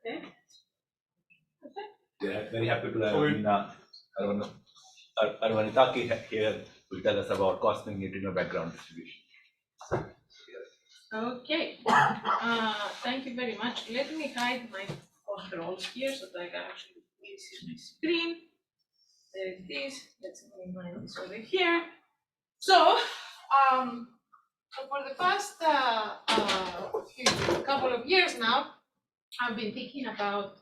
Okay. Yeah, very happy to have Asimina. Arvanitaki here will tell us about cosmic neutrino background distribution. Okay. Thank you very much. Let me hide my controls here so that I can actually see my screen. There it is. Let's minimize this over here. So, for the past couple of years now, I've been thinking about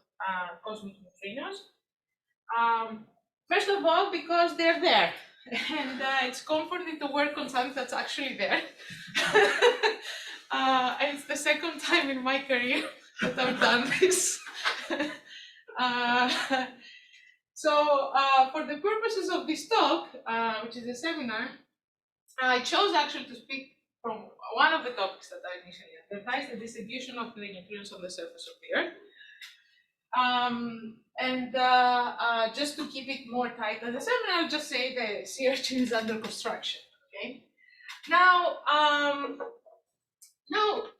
cosmic neutrinos. First of all, because they're there, and it's comforting to work on something that's actually there. And it's the second time in my career that I've done this. So for the purposes of this talk, which is a seminar, I chose actually to speak from one of the topics that I initially advertised, the distribution of the neutrinos on the surface of the Earth. And just to keep it more tight as a seminar, I'll just say the sea-urchin is under construction. Okay. Now,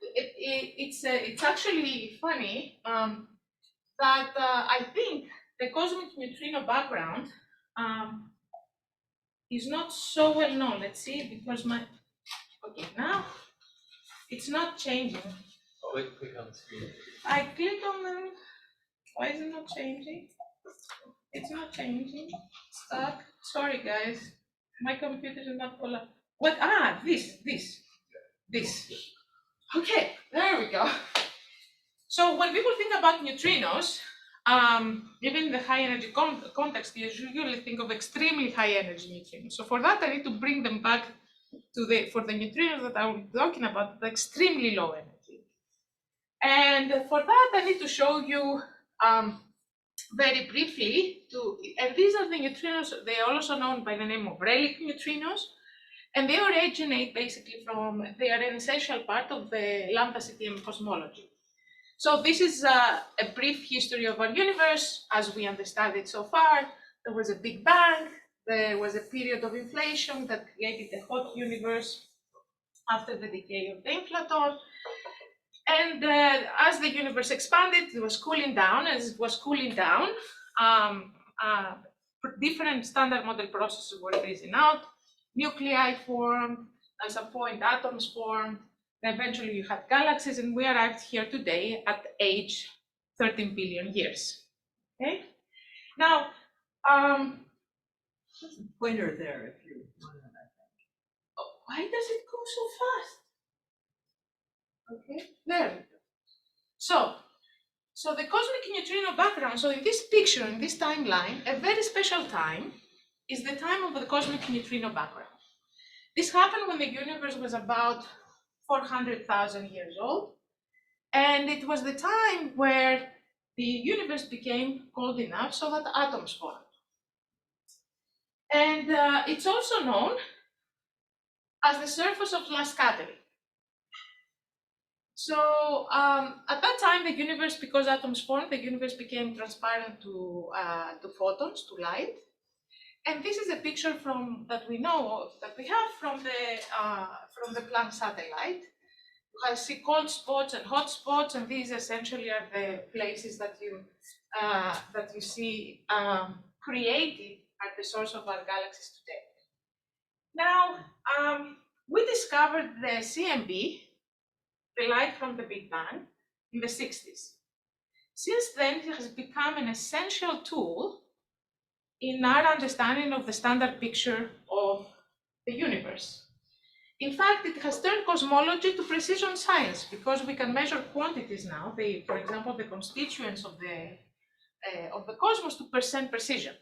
it's actually funny that I think the cosmic neutrino background is not so well known. Let's see, because okay, now it's not changing. Oh, wait, click on the screen. I click on them. Why is it not changing? It's not changing. Stuck. Sorry, guys. My computer is not full up. What? Ah, this. Okay, there we go. So when people think about neutrinos, even in the high energy context, you usually think of extremely high energy neutrinos. So for that, I need to bring them back to for the neutrinos that I'm talking about, the extremely low energy. And for that, I need to show you very briefly, and these are the neutrinos. They are also known by the name of relic neutrinos, and they originate basically from, they are an essential part of the lambda CTM cosmology. So this is a brief history of our universe as we understand it so far. There was a big bang, there was a period of inflation that created a hot universe after the decay of the inflaton. And as the universe expanded, it was cooling down. As it was cooling down, different standard model processes were phasing out. Nuclei formed, at some point atoms formed, and eventually you had galaxies, and we arrived here today at age 13 billion years. Okay? Now, there's a pointer there if you want to. Why does it go so fast? Okay, there we go. So the cosmic neutrino background, so in this picture, in this timeline, a very special time is the time of the cosmic neutrino background. This happened when the universe was about 400,000 years old, and it was the time where the universe became cold enough so that atoms formed. And it's also known as the surface of last scattering. So at that time, the universe, because atoms formed, the universe became transparent to photons, to light. And this is a picture that we know of, that we have from the Planck satellite. You see cold spots and hot spots, and these essentially are the places that you see created at the source of our galaxies today. Now, we discovered the CMB, the light from the Big Bang, in the 60s. Since then, it has become an essential tool in our understanding of the standard picture of the universe. In fact, it has turned cosmology to precision science because we can measure quantities now, for example, the constituents of the cosmos to percent precision.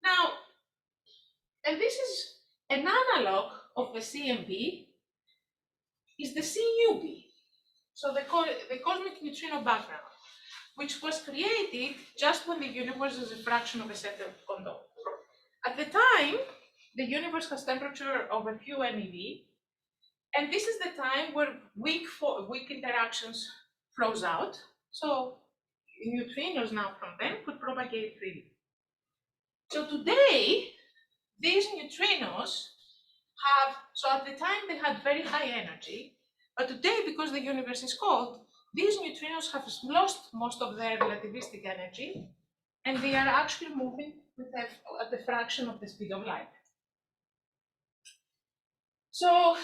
Now, and this is an analog of the CMB, is the CUB, so the cosmic neutrino background, which was created just when the universe was a fraction of a second condom. At the time, the universe has temperature of a few MeV, and this is the time where weak interactions flows out. So neutrinos now from them could propagate freely. So today, these neutrinos so at the time they had very high energy, But today, because the universe is cold, these neutrinos have lost most of their relativistic energy, and they are actually moving with at the fraction of the speed of light. So,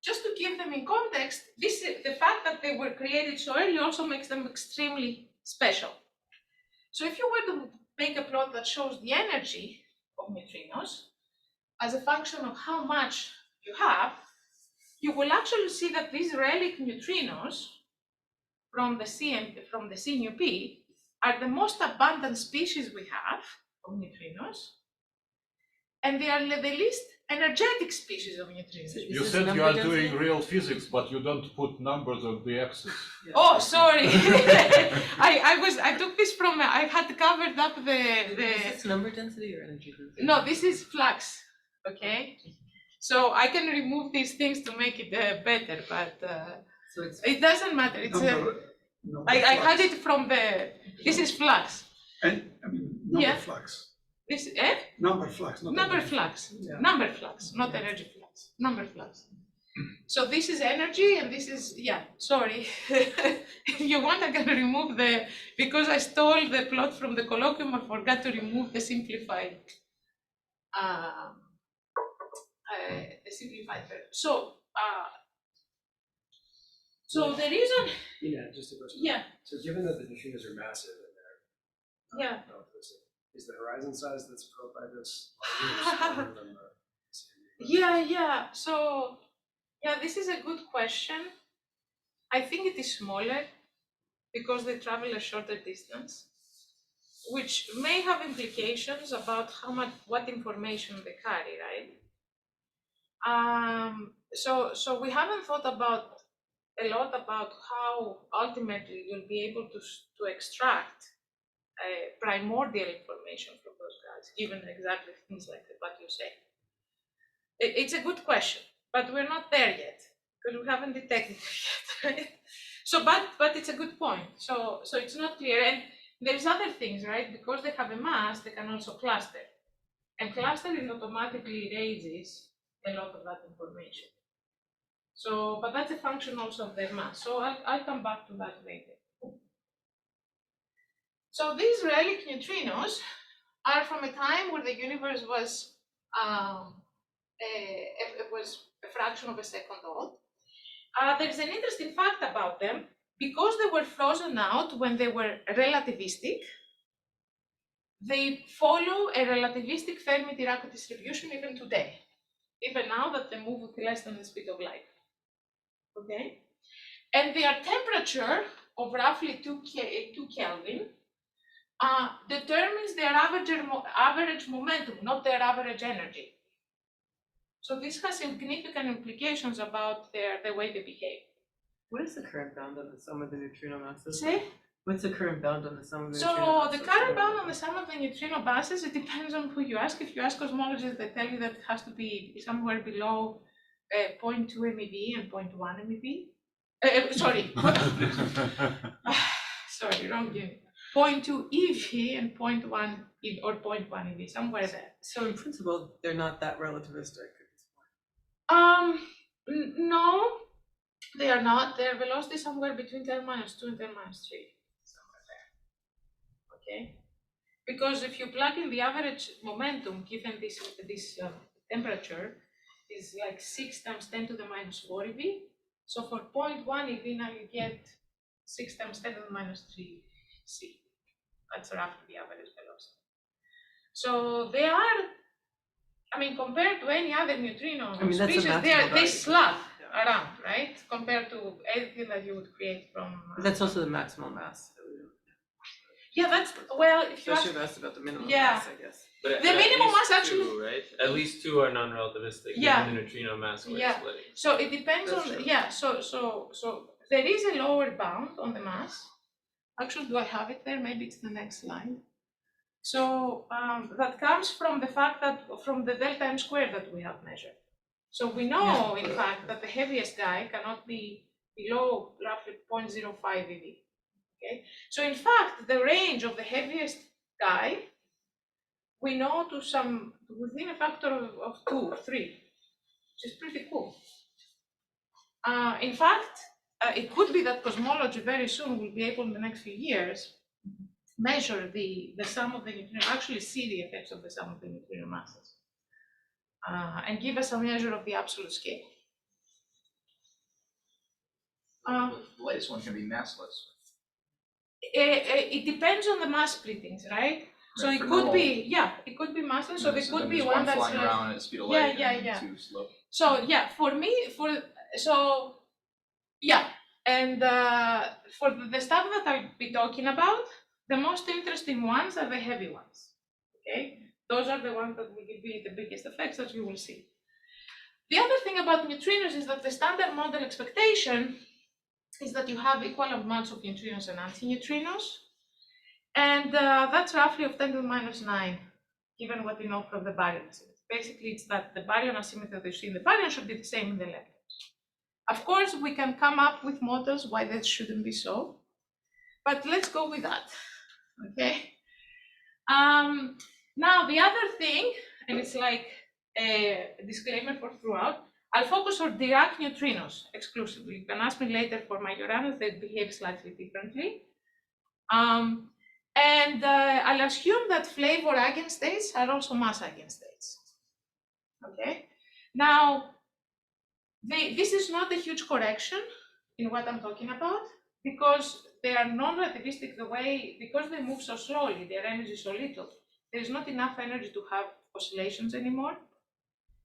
just to give them in context, the fact that they were created so early also makes them extremely special. So if you were to make a plot that shows the energy of neutrinos as a function of how much you have, you will actually see that these relic neutrinos from the sea and from the sea nu P are the most abundant species we have of neutrinos, and they are the least energetic species of neutrinos. You said you are doing real physics, but you don't put numbers on the axis. Yeah. Oh, sorry. I took this from, I had covered up Is this number density or energy density? no, this is flux, okay? So I can remove these things to make it better, but So it's it doesn't matter. It's I had it from this is flux. And I mean, number Yeah. flux. This, Number flux, not number energy. flux, Yeah. number flux, not energy flux, number flux. So this is energy and this is, yeah, sorry. If you want, I can remove because I stole the plot from the colloquium, I forgot to remove the simplified version. So the reason, Yeah, just a question. yeah, So given that the neutrinos are massive and they're yeah. relativistic, is the horizon size that's probed by this larger or smaller than the Yeah. So, yeah, this is a good question. I think it is smaller because they travel a shorter distance, which may have implications about what information they carry, right? So we haven't thought a lot about how ultimately you'll be able to extract primordial information from those guys, given exactly things like what you say. It's a good question, but we're not there yet because we haven't detected it yet, right? So, but it's a good point. So it's not clear, and there's other things, right? Because they have a mass, they can also cluster, and clustering automatically erases a lot of that information. So, but that's a function also of their mass. So I'll come back to that later. So these relic neutrinos are from a time where the universe was a fraction of a second old. There's an interesting fact about them. Because they were frozen out when they were relativistic, they follow a relativistic Fermi-Dirac distribution even today, even now that they move with less than the speed of light. Okay? And their temperature of roughly 2 Kelvin determines their average momentum, not their average energy. So this has significant implications about the way they behave. what is the current bound on the sum of the neutrino masses? See? What's the current bound on the sum of the neutrino So masses? the current bound on the sum of the neutrino masses, it depends on who you ask. If you ask cosmologists, they tell you that it has to be somewhere below 0.2 MeV and 0.1 MeV. Sorry, sorry, wrong unit. 0.2 EV and 0.1 or 0.1 EV, somewhere there. So in principle, they're not that relativistic. No, they are not. Their velocity is somewhere between 10 minus 2 and 10 minus 3, somewhere there. Okay, because if you plug in the average momentum given this temperature is like 6 times 10 to the minus 4 eV. So for 0.1 eV now you get 6 times 10 to the minus 3 C. That's roughly the average velocity. So they are, I mean, compared to any other neutrino species, they slug around, right? Compared to anything that you would create from. That's also the maximal mass. Yeah, that's, well, if you I ask, should have asked about the minimum Yeah. mass, I guess. But The at minimum least mass actually- two, right? At least two are non-relativistic. Yeah. Given the neutrino mass we're Yeah. splitting. so it depends That's on, true. yeah, so there is a lower bound on the mass. Actually, do I have it there? Maybe it's the next slide. So that comes from the fact that, from the delta m squared that we have measured. So we know, in fact, that the heaviest guy cannot be below roughly 0.05 eV. Okay, so in fact, the range of the heaviest guy, we know to within a factor of 2 or 3, which is pretty cool. In fact, it could be that cosmology very soon will be able in the next few years measure the sum of the neutrino, actually see the effects of the sum of the neutrino masses, and give us a measure of the absolute scale. The latest one can be massless. It depends on the mass splittings, right? So Right, it for could normal. be, yeah, it could be massless. So there So could then be there's one that's flying like, around at the speed of Yeah, light yeah, and yeah. two slow. so yeah, for me, yeah, and for the stuff that I'll be talking about, the most interesting ones are the heavy ones. Okay, those are the ones that will give you the biggest effects that you will see. The other thing about neutrinos is that the standard model expectation is that you have equal amounts of neutrinos and antineutrinos, and that's roughly of 10 to the minus 9, given what we know from the baryon asymmetry. Basically, it's that the baryon asymmetry that you see in the baryon should be the same in the leptons. Of course, we can come up with models why that shouldn't be so, but let's go with that, okay? Now, the other thing, and it's like a disclaimer for throughout, I'll focus on Dirac neutrinos exclusively. You can ask me later for Majoranos, they behave slightly differently. And I'll assume that flavor eigenstates are also mass eigenstates. Okay. Now, this is not a huge correction in what I'm talking about, because they are non-relativistic the way, because they move so slowly, their energy is so little, there is not enough energy to have oscillations anymore.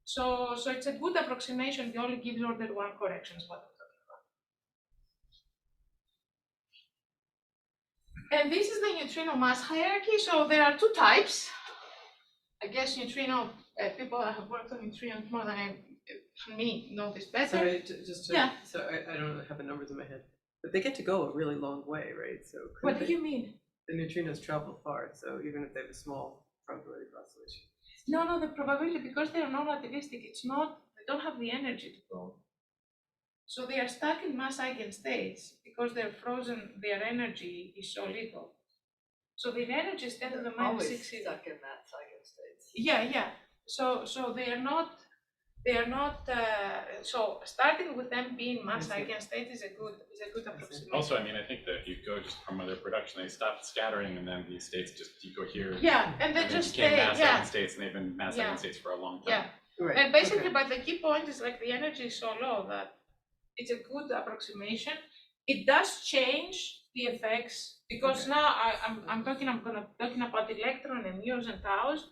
So it's a good approximation. It only gives order 1 corrections, what I'm talking about. And this is the neutrino mass hierarchy. So there are 2 types. I guess neutrino, people that have worked on neutrinos more than me know this better. Sorry, just to, Yeah. so I don't have the numbers in my head, but they get to go a really long way, right? So What do you mean? the neutrinos travel far, so even if they have a small probability of oscillation. No, the probability, because they are non-relativistic, it's not, they don't have the energy to go. So they are stuck in mass eigenstates because they're frozen, their energy is so little. So the energy is 10 to the minus 6. Stuck in that eigenstates. Yeah. So they are not, so starting with them being mass eigenstate is a good approximation. Also, I mean, I think that if you go just from their production, they stopped scattering and then these states just decohere. Yeah, and they just became stay, mass yeah. eigenstates, and they've been mass Yeah. eigenstates for a long time. Yeah, Right. and basically, okay. but the key point is like the energy is so low that it's a good approximation. It does change the effects because now I'm talking about electron and muons and taus.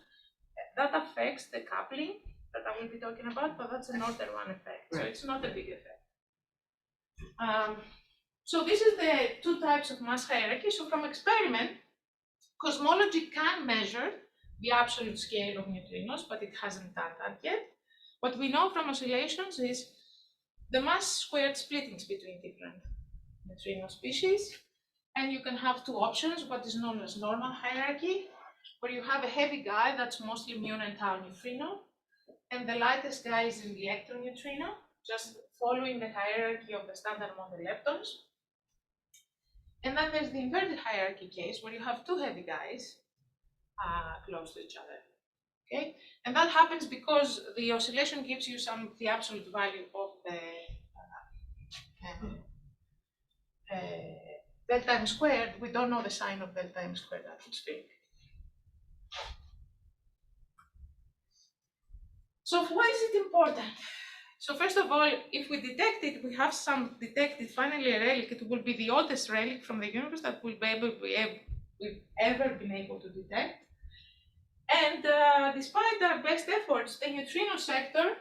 That affects the coupling that I will be talking about, but that's an order 1 effect, so Right. it's not a big effect. So this is the 2 types of mass hierarchy. So from experiment, cosmology can measure the absolute scale of neutrinos, but it hasn't done that yet. What we know from oscillations is the mass squared splittings between different neutrino species, and you can have 2 options, what is known as normal hierarchy, where you have a heavy guy that's mostly muon and tau neutrino, and the lightest guy is in the electron neutrino, just following the hierarchy of the standard model leptons. And then there's the inverted hierarchy case, where you have 2 heavy guys close to each other. Okay, and that happens because the oscillation gives you the absolute value of the delta m squared. We don't know the sign of delta m squared atmospheric. So why is it important? So first of all, if we detect it, we have detected finally a relic. It will be the oldest relic from the universe that we've ever been able to detect. And despite our best efforts, the neutrino sector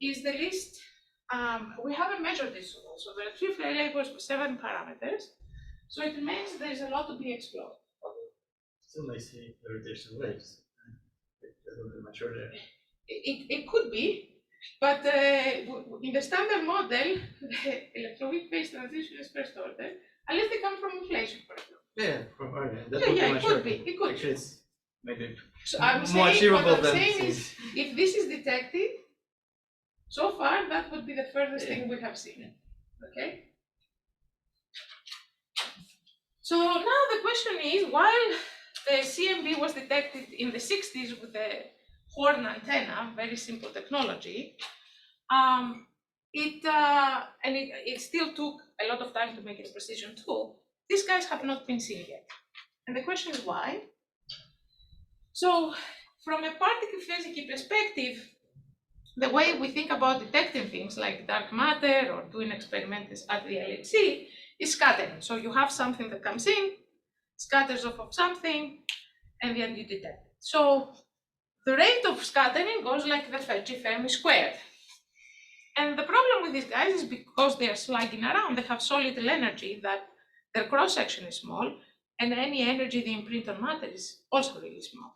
is the least, we haven't measured this so well. So there are 3 flavors with 7 parameters. So it remains there's a lot to be explored. So they see the rotational waves. It doesn't mature there. It could be, but in the standard model, the electroweak phase transition is first order, unless they come from inflation, for example. Yeah, from earlier. That Yeah, would it be could be. It could. Actually, it's maybe So I'm more saying, what achievable I'm than saying is, if this is detected, so far that would be the furthest thing we have seen. Okay. So now the question is, while the CMB was detected in the 60s with the horn antenna, very simple technology, it still took a lot of time to make it a precision tool. These guys have not been seen yet. And the question is why? So from a particle physics perspective, the way we think about detecting things like dark matter or doing experiments at the LHC is scattering. So you have something that comes in, scatters off of something, and then you detect it. So the rate of scattering goes like the G Fermi squared. And the problem with these guys is because they are slugging around, they have so little energy that their cross-section is small, and any energy they imprint on matter is also really small.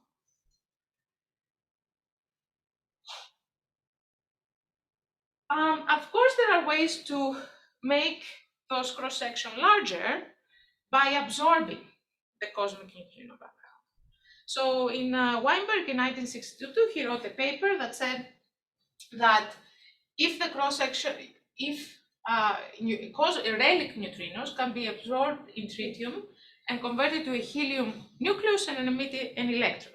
Of course, there are ways to make those cross-section larger by absorbing the cosmic neutrino background. So in Weinberg in 1962, he wrote a paper that said that if the cross-section, if relic neutrinos can be absorbed in tritium and converted to a helium nucleus and emit an electron.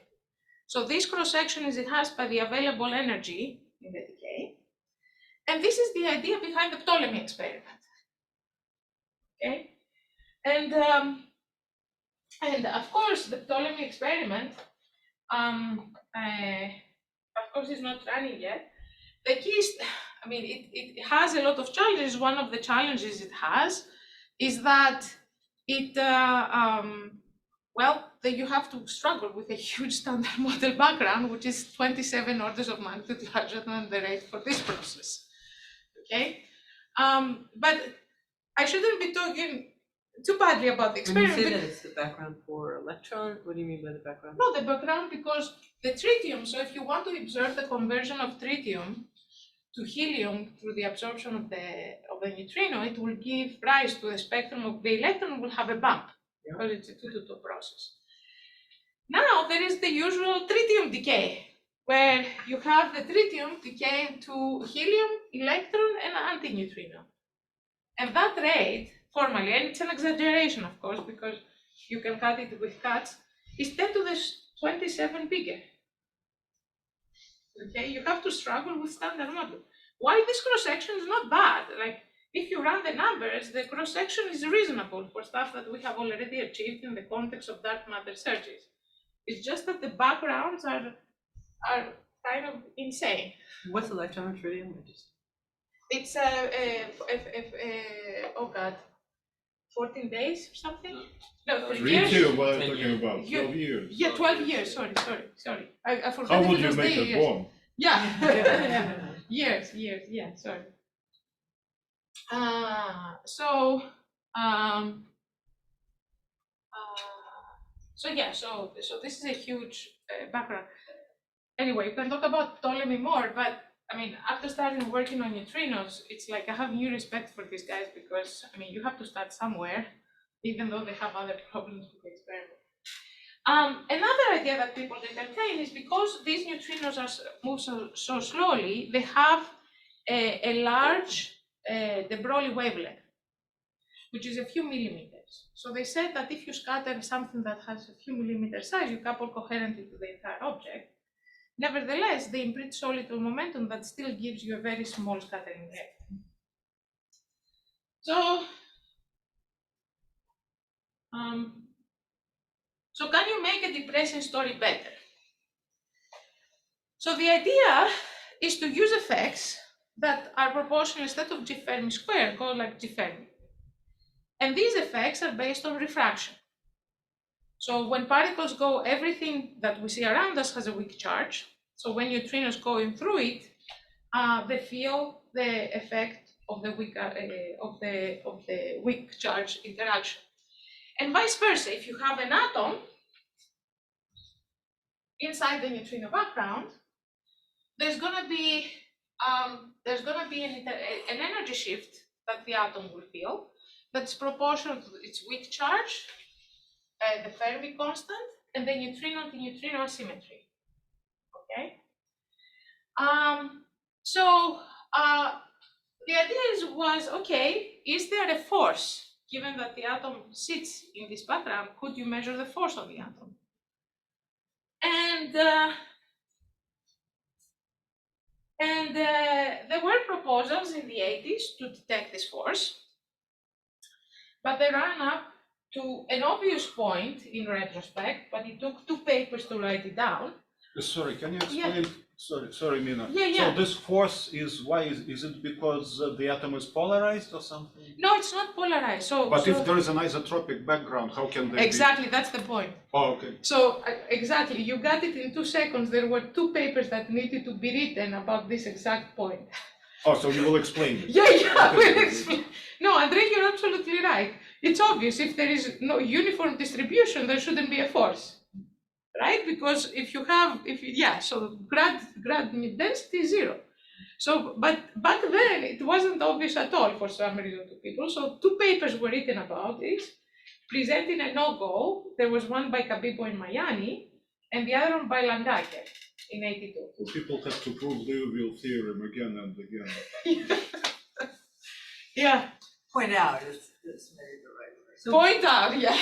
So this cross-section is enhanced by the available energy in the decay. And this is the idea behind the Ptolemy experiment. Okay, and of course the Ptolemy experiment, of course, is not running yet. The key is, I mean, it has a lot of challenges. One of the challenges it has is that it, well, that you have to struggle with a huge standard model background, which is 27 orders of magnitude larger than the rate for this process. Okay, but I shouldn't be talking too badly about the When you experiment. say that it's the background for electron, what do you mean by the background? No, the background, because the tritium, so if you want to observe the conversion of tritium to helium through the absorption of the neutrino, it will give rise to the spectrum of the electron will have a bump, because it's a 2-to-2 process. Now there is the usual tritium decay, where you have the tritium decay into helium, electron, and antineutrino. And that rate, formally, and it's an exaggeration, of course, because you can cut it with cuts, is 10 to the 27 bigger. Okay, you have to struggle with standard model. Why this cross-section is not bad? Like, if you run the numbers, the cross-section is reasonable for stuff that we have already achieved in the context of dark matter searches. It's just that the backgrounds are kind of insane. What's electron and tritium? It's oh god, 14 days or something? No, 3 Me years? too, what I'm 10 talking years. about, 12 years. Yeah, 12 years, sorry. I forgot. How if would it you was make the a years. bomb? Yeah, years, yeah, sorry. So this is a huge background. Anyway, you can talk about Ptolemy more, but I mean, after starting working on neutrinos, it's like I have new respect for these guys because, I mean, you have to start somewhere, even though they have other problems with the experiment. Another idea that people entertain is because these neutrinos move so slowly, they have a large de Broglie wavelength, which is a few millimeters. So they said that if you scatter something that has a few millimeter size, you couple coherently to the entire object. Nevertheless, they imprint so little momentum that still gives you a very small scattering rate. So can you make a depressing story better? So the idea is to use effects that are proportional instead of G Fermi squared, go like G Fermi. And these effects are based on refraction. So when particles go, everything that we see around us has a weak charge. So when neutrinos going through it, they feel the effect of the weak charge interaction. And vice versa, if you have an atom inside the neutrino background, there's going to be an energy shift that the atom will feel that's proportional to its weak charge, the Fermi constant, and the neutrino-antineutrino asymmetry. Okay. The idea was, okay, is there a force? Given that the atom sits in this background, could you measure the force on the atom? there were proposals in the 80s to detect this force, but they ran up to an obvious point in retrospect, but it took 2 papers to write it down. Sorry, can you Yeah. explain? Sorry, Mina. Yeah. So this force is why is it because the atom is polarized or something? No, it's not polarized. But if there is an isotropic background, how can they? Exactly, that's the point. Oh, okay. So exactly, you got it in 2 seconds. There were 2 papers that needed to be written about this exact point. Oh, so you will explain it. Yeah, we'll explain. No, Andrei, you're absolutely right. It's obvious if there is no uniform distribution, there shouldn't be a force, right? Because so grad density is 0. So, but back then it wasn't obvious at all for some reason to people. So 2 papers were written about this, presenting a no-go. There was one by Kabibo and Mayani, and the other one by Landaker in 82. People have to prove Liouville theorem again and again. Yeah, Point out, it's maybe the right word. So, point out, yeah.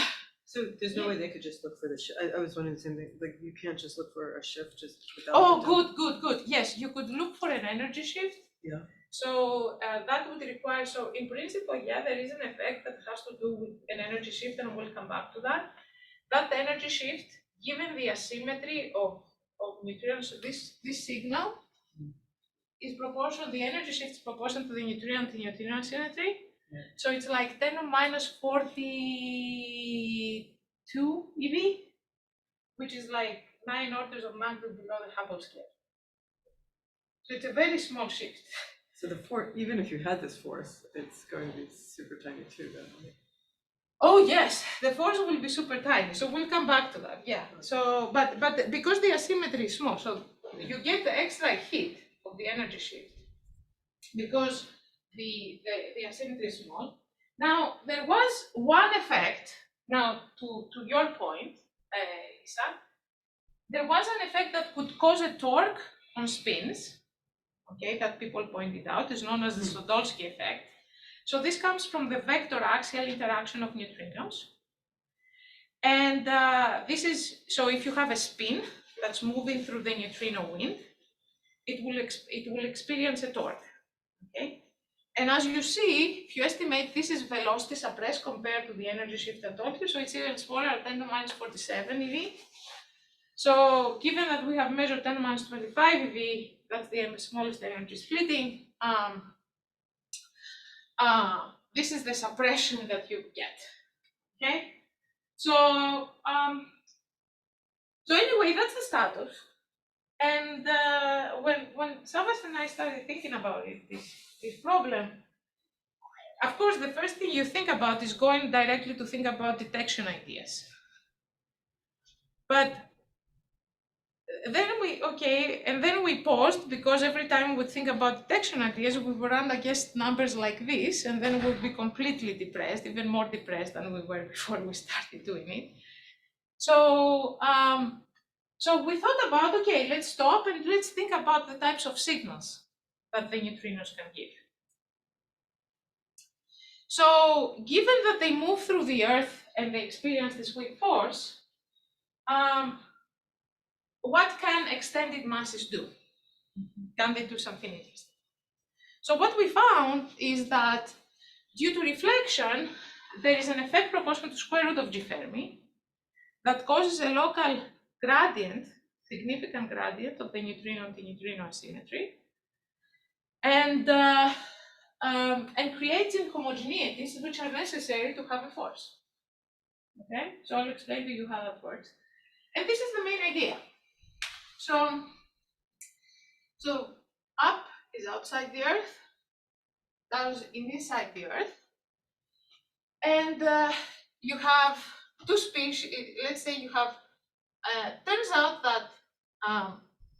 so there's no way they could just look for the I was wondering the same thing, like you can't just look for a shift just without. Oh, the delta. good. Yes, you could look for an energy shift. Yeah. So that would require, so in principle, yeah, there is an effect that has to do with an energy shift, and we'll come back to that. That energy shift, given the asymmetry of neutrinos, so this signal is proportional, the energy shift is proportional to the neutrino-antineutrino asymmetry. Yeah. So it's like 10 to minus 42 eV, which is like 9 orders of magnitude below the Hubble scale. So it's a very small shift. So the force, even if you had this force, it's going to be super tiny too, then. Oh yes, the force will be super tiny. So we'll come back to that. Yeah. So, but because the asymmetry is small, so you get the extra heat of the energy shift because the asymmetry is small. Now there was one effect. Now to your point, Isa, there was an effect that could cause a torque on spins. Okay, that people pointed out is known as the Sodolsky effect. So this comes from the vector axial interaction of neutrinos. And this is, so if you have a spin that's moving through the neutrino wind, it will experience a torque, okay? And as you see, if you estimate this is velocity suppressed compared to the energy shift I told you, so it's even smaller at 10 to minus 47 eV. So given that we have measured 10 to minus 25 eV, that's the smallest energy splitting, this is the suppression that you get, okay? So, so anyway, that's the status. And when Savas and I started thinking about it, this problem, of course, the first thing you think about is going directly to think about detection ideas. But then we paused because every time we think about detection ideas, we would run against numbers like this, and then we'd be completely depressed, even more depressed than we were before we started doing it. So, so we thought about, okay, let's stop and let's think about the types of signals that the neutrinos can give. So, given that they move through the Earth and they experience this weak force, what can extended masses do? Can they do something interesting? So what we found is that due to reflection, there is an effect proportional to square root of G Fermi that causes a local gradient, significant gradient of the neutrino-antineutrino asymmetry, and creates inhomogeneities which are necessary to have a force. Okay, so I'll explain to you how that works. And this is the main idea. So up is outside the Earth, down is inside the Earth, and you have 2 species. Let's say you have, turns out that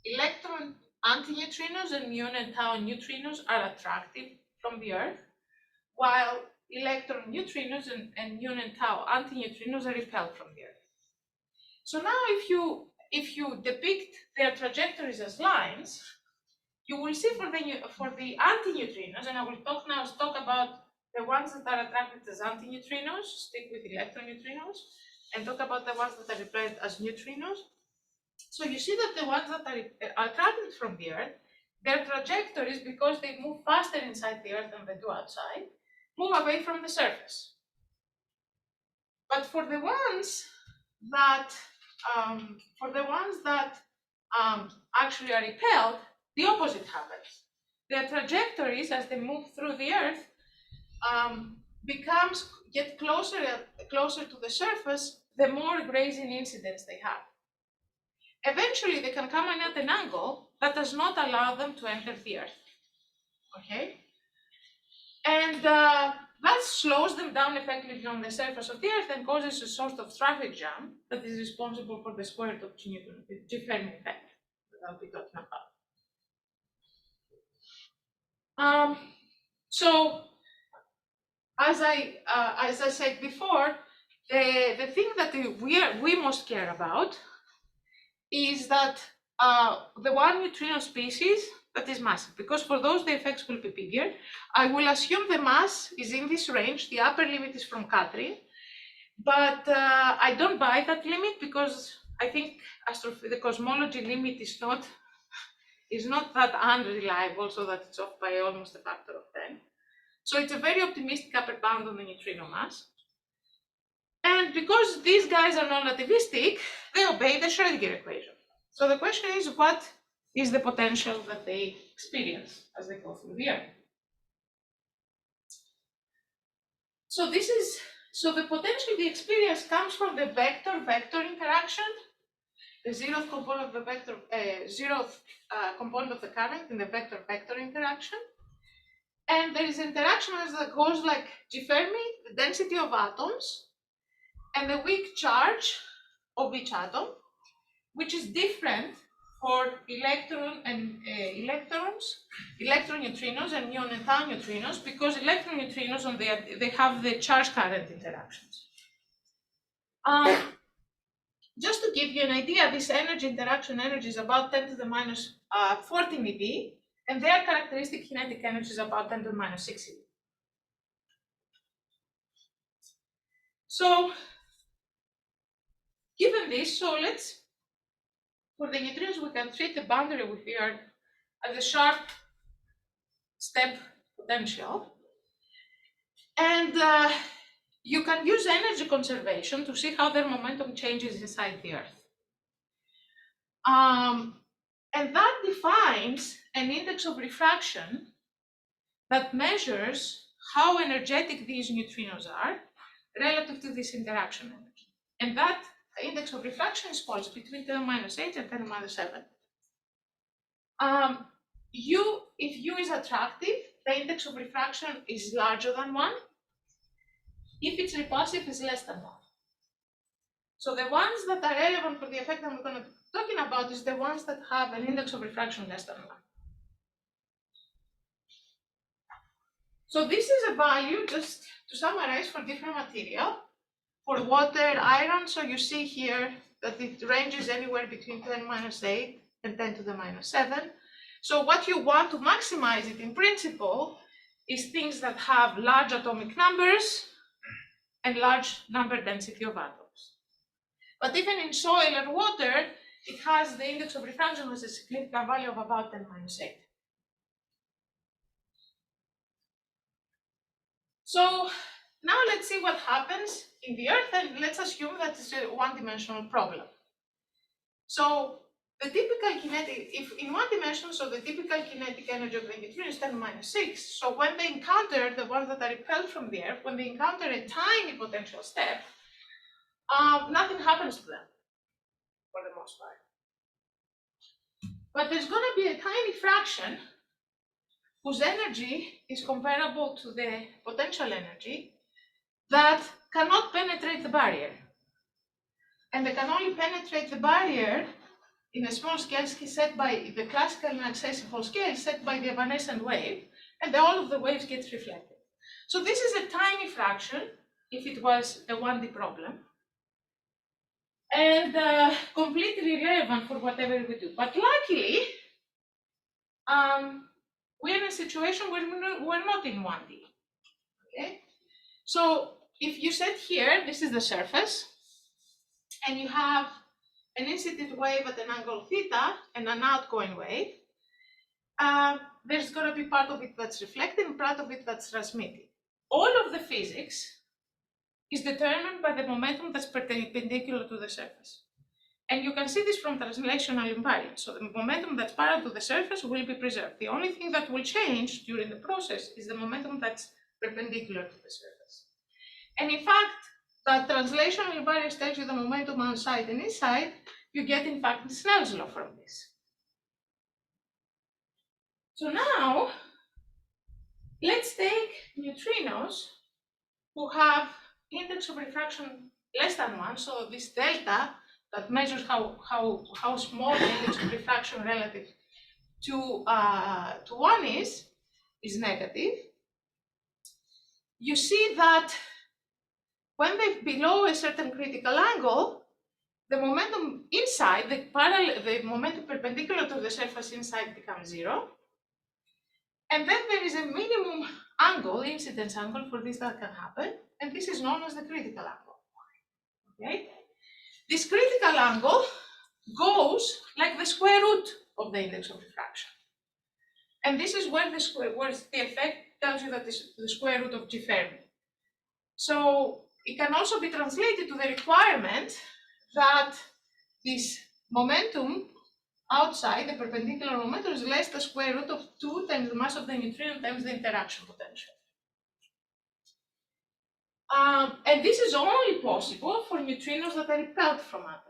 electron antineutrinos and muon and tau neutrinos are attractive from the Earth, while electron neutrinos and muon and tau antineutrinos are repelled from the Earth. So now if you depict their trajectories as lines, you will see for the antineutrinos, and I will talk about the ones that are attracted as antineutrinos, stick with electron neutrinos, and talk about the ones that are repelled as neutrinos. So you see that the ones that are attracted from the Earth, their trajectories, because they move faster inside the Earth than they do outside, move away from the surface. But for the ones that actually are repelled, the opposite happens. Their trajectories, as they move through the Earth, get closer to the surface, the more grazing incidents they have. Eventually, they can come in at an angle that does not allow them to enter the Earth. Okay, and that slows them down effectively on the surface of the Earth and causes a sort of traffic jam that is responsible for the square root of Newton, the different effect that I'll be talking about. So, as I said before, the thing that we most care about is that the one neutrino species that is massive, because for those the effects will be bigger. I will assume the mass is in this range. The upper limit is from Katrin, but I don't buy that limit because I think the cosmology limit is not that unreliable, so that it's off by almost a factor of 10. So it's a very optimistic upper bound on the neutrino mass. And because these guys are non-relativistic, they obey the Schrödinger equation. So the question is, what is the potential that they experience as they go through the Earth? So the potential they experience comes from the vector-vector interaction, the zeroth component of the vector, component of the current in the vector-vector interaction. And there is interaction that goes like G Fermi, the density of atoms, and the weak charge of each atom, which is different for electron neutrinos and muon and tau neutrinos, because electron neutrinos they have the charge current interactions. Just to give you an idea, this interaction energy is about 10 to the minus 14 eV, and their characteristic kinetic energy is about 10 to the minus 6 eV. So, given this, for the neutrinos, we can treat the boundary with the Earth as a sharp step potential. And you can use energy conservation to see how their momentum changes inside the Earth. And that defines an index of refraction that measures how energetic these neutrinos are relative to this interaction energy. And that index of refraction is false between 10 to the minus 8 and 10 to the minus 7. If U is attractive, the index of refraction is larger than 1. If it's repulsive, it's less than 1. So the ones that are relevant for the effect I'm going to be talking about is the ones that have an index of refraction less than 1. So this is a value, just to summarize, for different material. For water, iron, so you see here that it ranges anywhere between 10 to the minus 8 and 10 to the minus 7. So what you want to maximize it in principle is things that have large atomic numbers and large number density of atoms. But even in soil or water, it has the index of refraction with a significant value of about 10 minus 8. So now let's see what happens in the Earth, and let's assume that it's a one-dimensional problem. So the typical kinetic, if in one dimension, so the typical kinetic energy of the neutrino is 10 to the minus 6. So when they encounter the ones that are repelled from the Earth, when they encounter a tiny potential step, nothing happens to them, for the most part. But there's going to be a tiny fraction whose energy is comparable to the potential energy that cannot penetrate the barrier. And they can only penetrate the barrier in a small scale set by the classical inaccessible scale set by the evanescent wave, and all of the waves get reflected. So this is a tiny fraction if it was a 1D problem, and completely irrelevant for whatever we do. But luckily, we're in a situation where we're not in 1D. Okay? So if you set here, this is the surface, and you have an incident wave at an angle theta and an outgoing wave, there's going to be part of it that's reflected and part of it that's transmitted. All of the physics is determined by the momentum that's perpendicular to the surface. And you can see this from translational invariance. So the momentum that's parallel to the surface will be preserved. The only thing that will change during the process is the momentum that's perpendicular to the surface. And in fact, that translational invariance tells you the momentum outside and inside. You get, in fact, Snell's law from this. So now, let's take neutrinos who have index of refraction less than 1, so this delta that measures how small the index of refraction relative to 1 is negative. You see that when they're below a certain critical angle, the momentum inside, the momentum perpendicular to the surface inside becomes 0. And then there is a minimum angle, incidence angle for this that can happen, and this is known as the critical angle. Okay? This critical angle goes like the square root of the index of refraction. And this is where the effect tells you that is the square root of G Fermi. So it can also be translated to the requirement that this momentum outside, the perpendicular momentum, is less the square root of 2 times the mass of the neutrino times the interaction potential. And this is only possible for neutrinos that are repelled from matter.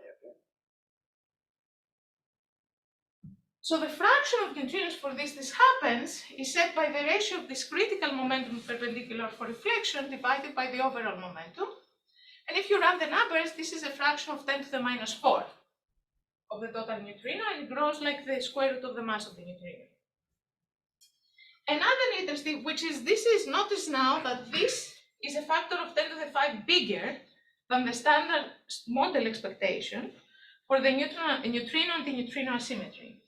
So the fraction of neutrinos for this happens is set by the ratio of this critical momentum perpendicular for reflection divided by the overall momentum. And if you run the numbers, this is a fraction of 10 to the minus 4 of the total neutrino, and it grows like the square root of the mass of the neutrino. Another interesting, notice now that this is a factor of 10 to the 5 bigger than the standard model expectation for the neutrino-antineutrino asymmetry.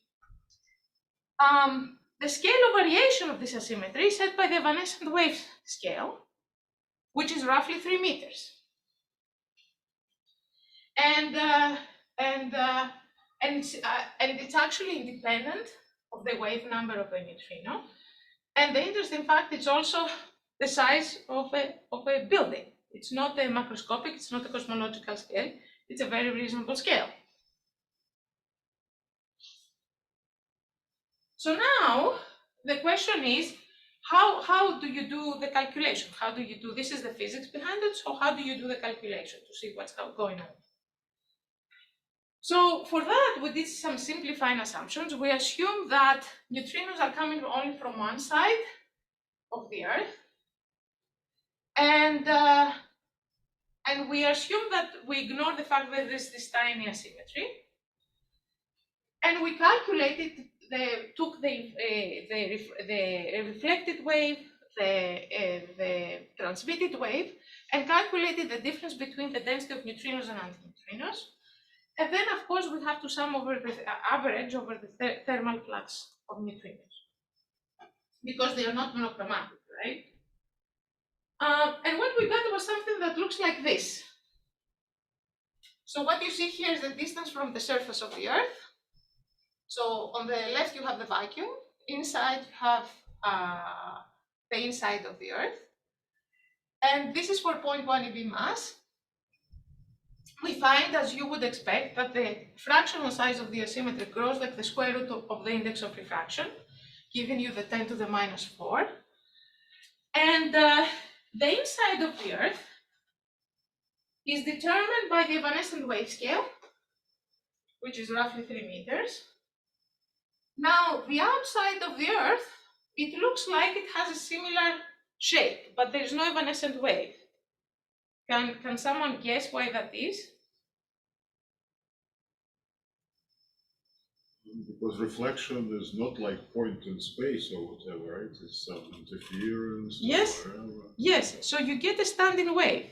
The scale of variation of this asymmetry is set by the evanescent wave scale, which is roughly 3 meters. And it's actually independent of the wave number of a neutrino. And the interesting fact, it's also the size of a building. It's not a macroscopic, it's not a cosmological scale, it's a very reasonable scale. So now, the question is, how do you do the calculation? How do you do, this is the physics behind it, so how do you do the calculation to see what's going on? So for that, we did some simplifying assumptions. We assume that neutrinos are coming only from one side of the Earth. And we assume that we ignore the fact that there's this tiny asymmetry. And we calculated, took the reflected wave, the transmitted wave, and calculated the difference between the density of neutrinos and antineutrinos. And then, of course, we have to sum over the average over the thermal flux of neutrinos, because they are not monochromatic, right? And what we got was something that looks like this. So what you see here is the distance from the surface of the Earth. So on the left, you have the vacuum. Inside, you have the inside of the Earth. And this is for 0.1 eV mass. We find, as you would expect, that the fractional size of the asymmetry grows like the square root of the index of refraction, giving you the 10 to the minus 4. And the inside of the Earth is determined by the evanescent wave scale, which is roughly 3 meters. Now, the outside of the Earth, it looks like it has a similar shape, but there is no evanescent wave. Can someone guess why that is? Because reflection is not like point in space or whatever, right? It's some interference. Yes. Or whatever. Yes. So you get a standing wave.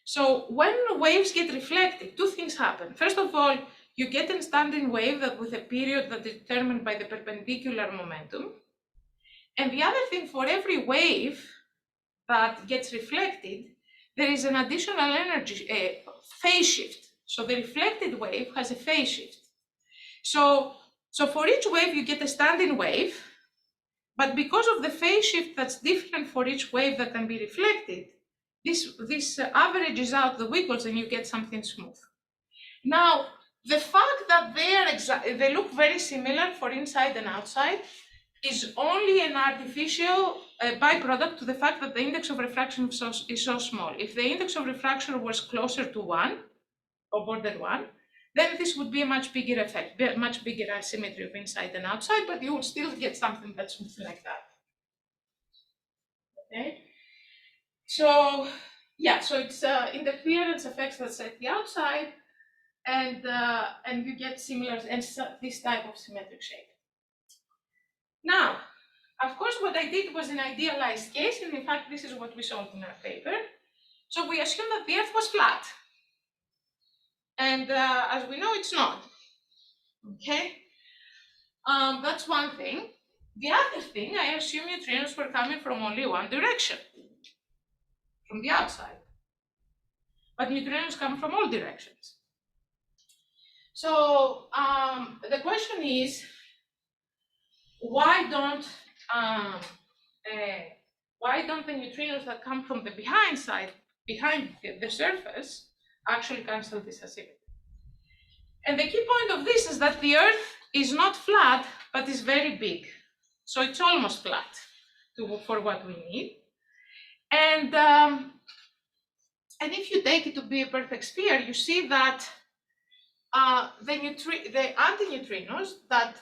So when waves get reflected, two things happen. First of all, you get a standing wave that with a period that is determined by the perpendicular momentum. And the other thing, for every wave that gets reflected, there is an additional energy, phase shift. So the reflected wave has a phase shift. So So for each wave, you get a standing wave, but because of the phase shift that's different for each wave that can be reflected, this averages out the wiggles and you get something smooth. Now, the fact that they look very similar for inside and outside is only an artificial byproduct to the fact that the index of refraction is so small. If the index of refraction was closer to 1, or border 1, then this would be a much bigger effect, much bigger asymmetry of inside and outside, but you would still get something that's something like that. Okay? So, yeah, so it's interference effects that's at the outside, and you get similar, and this type of symmetric shape. Now, of course, what I did was an idealized case, and in fact, this is what we solved in our paper. So we assumed that the Earth was flat. And as we know, it's not. Okay? That's one thing. The other thing, I assume neutrinos were coming from only one direction, from the outside. But neutrinos come from all directions. So the question is, why don't the neutrinos that come from the behind the surface, actually cancel this asymmetry? And the key point of this is that the Earth is not flat, but is very big. So it's almost flat for what we need. And if you take it to be a perfect sphere, you see that the antineutrinos that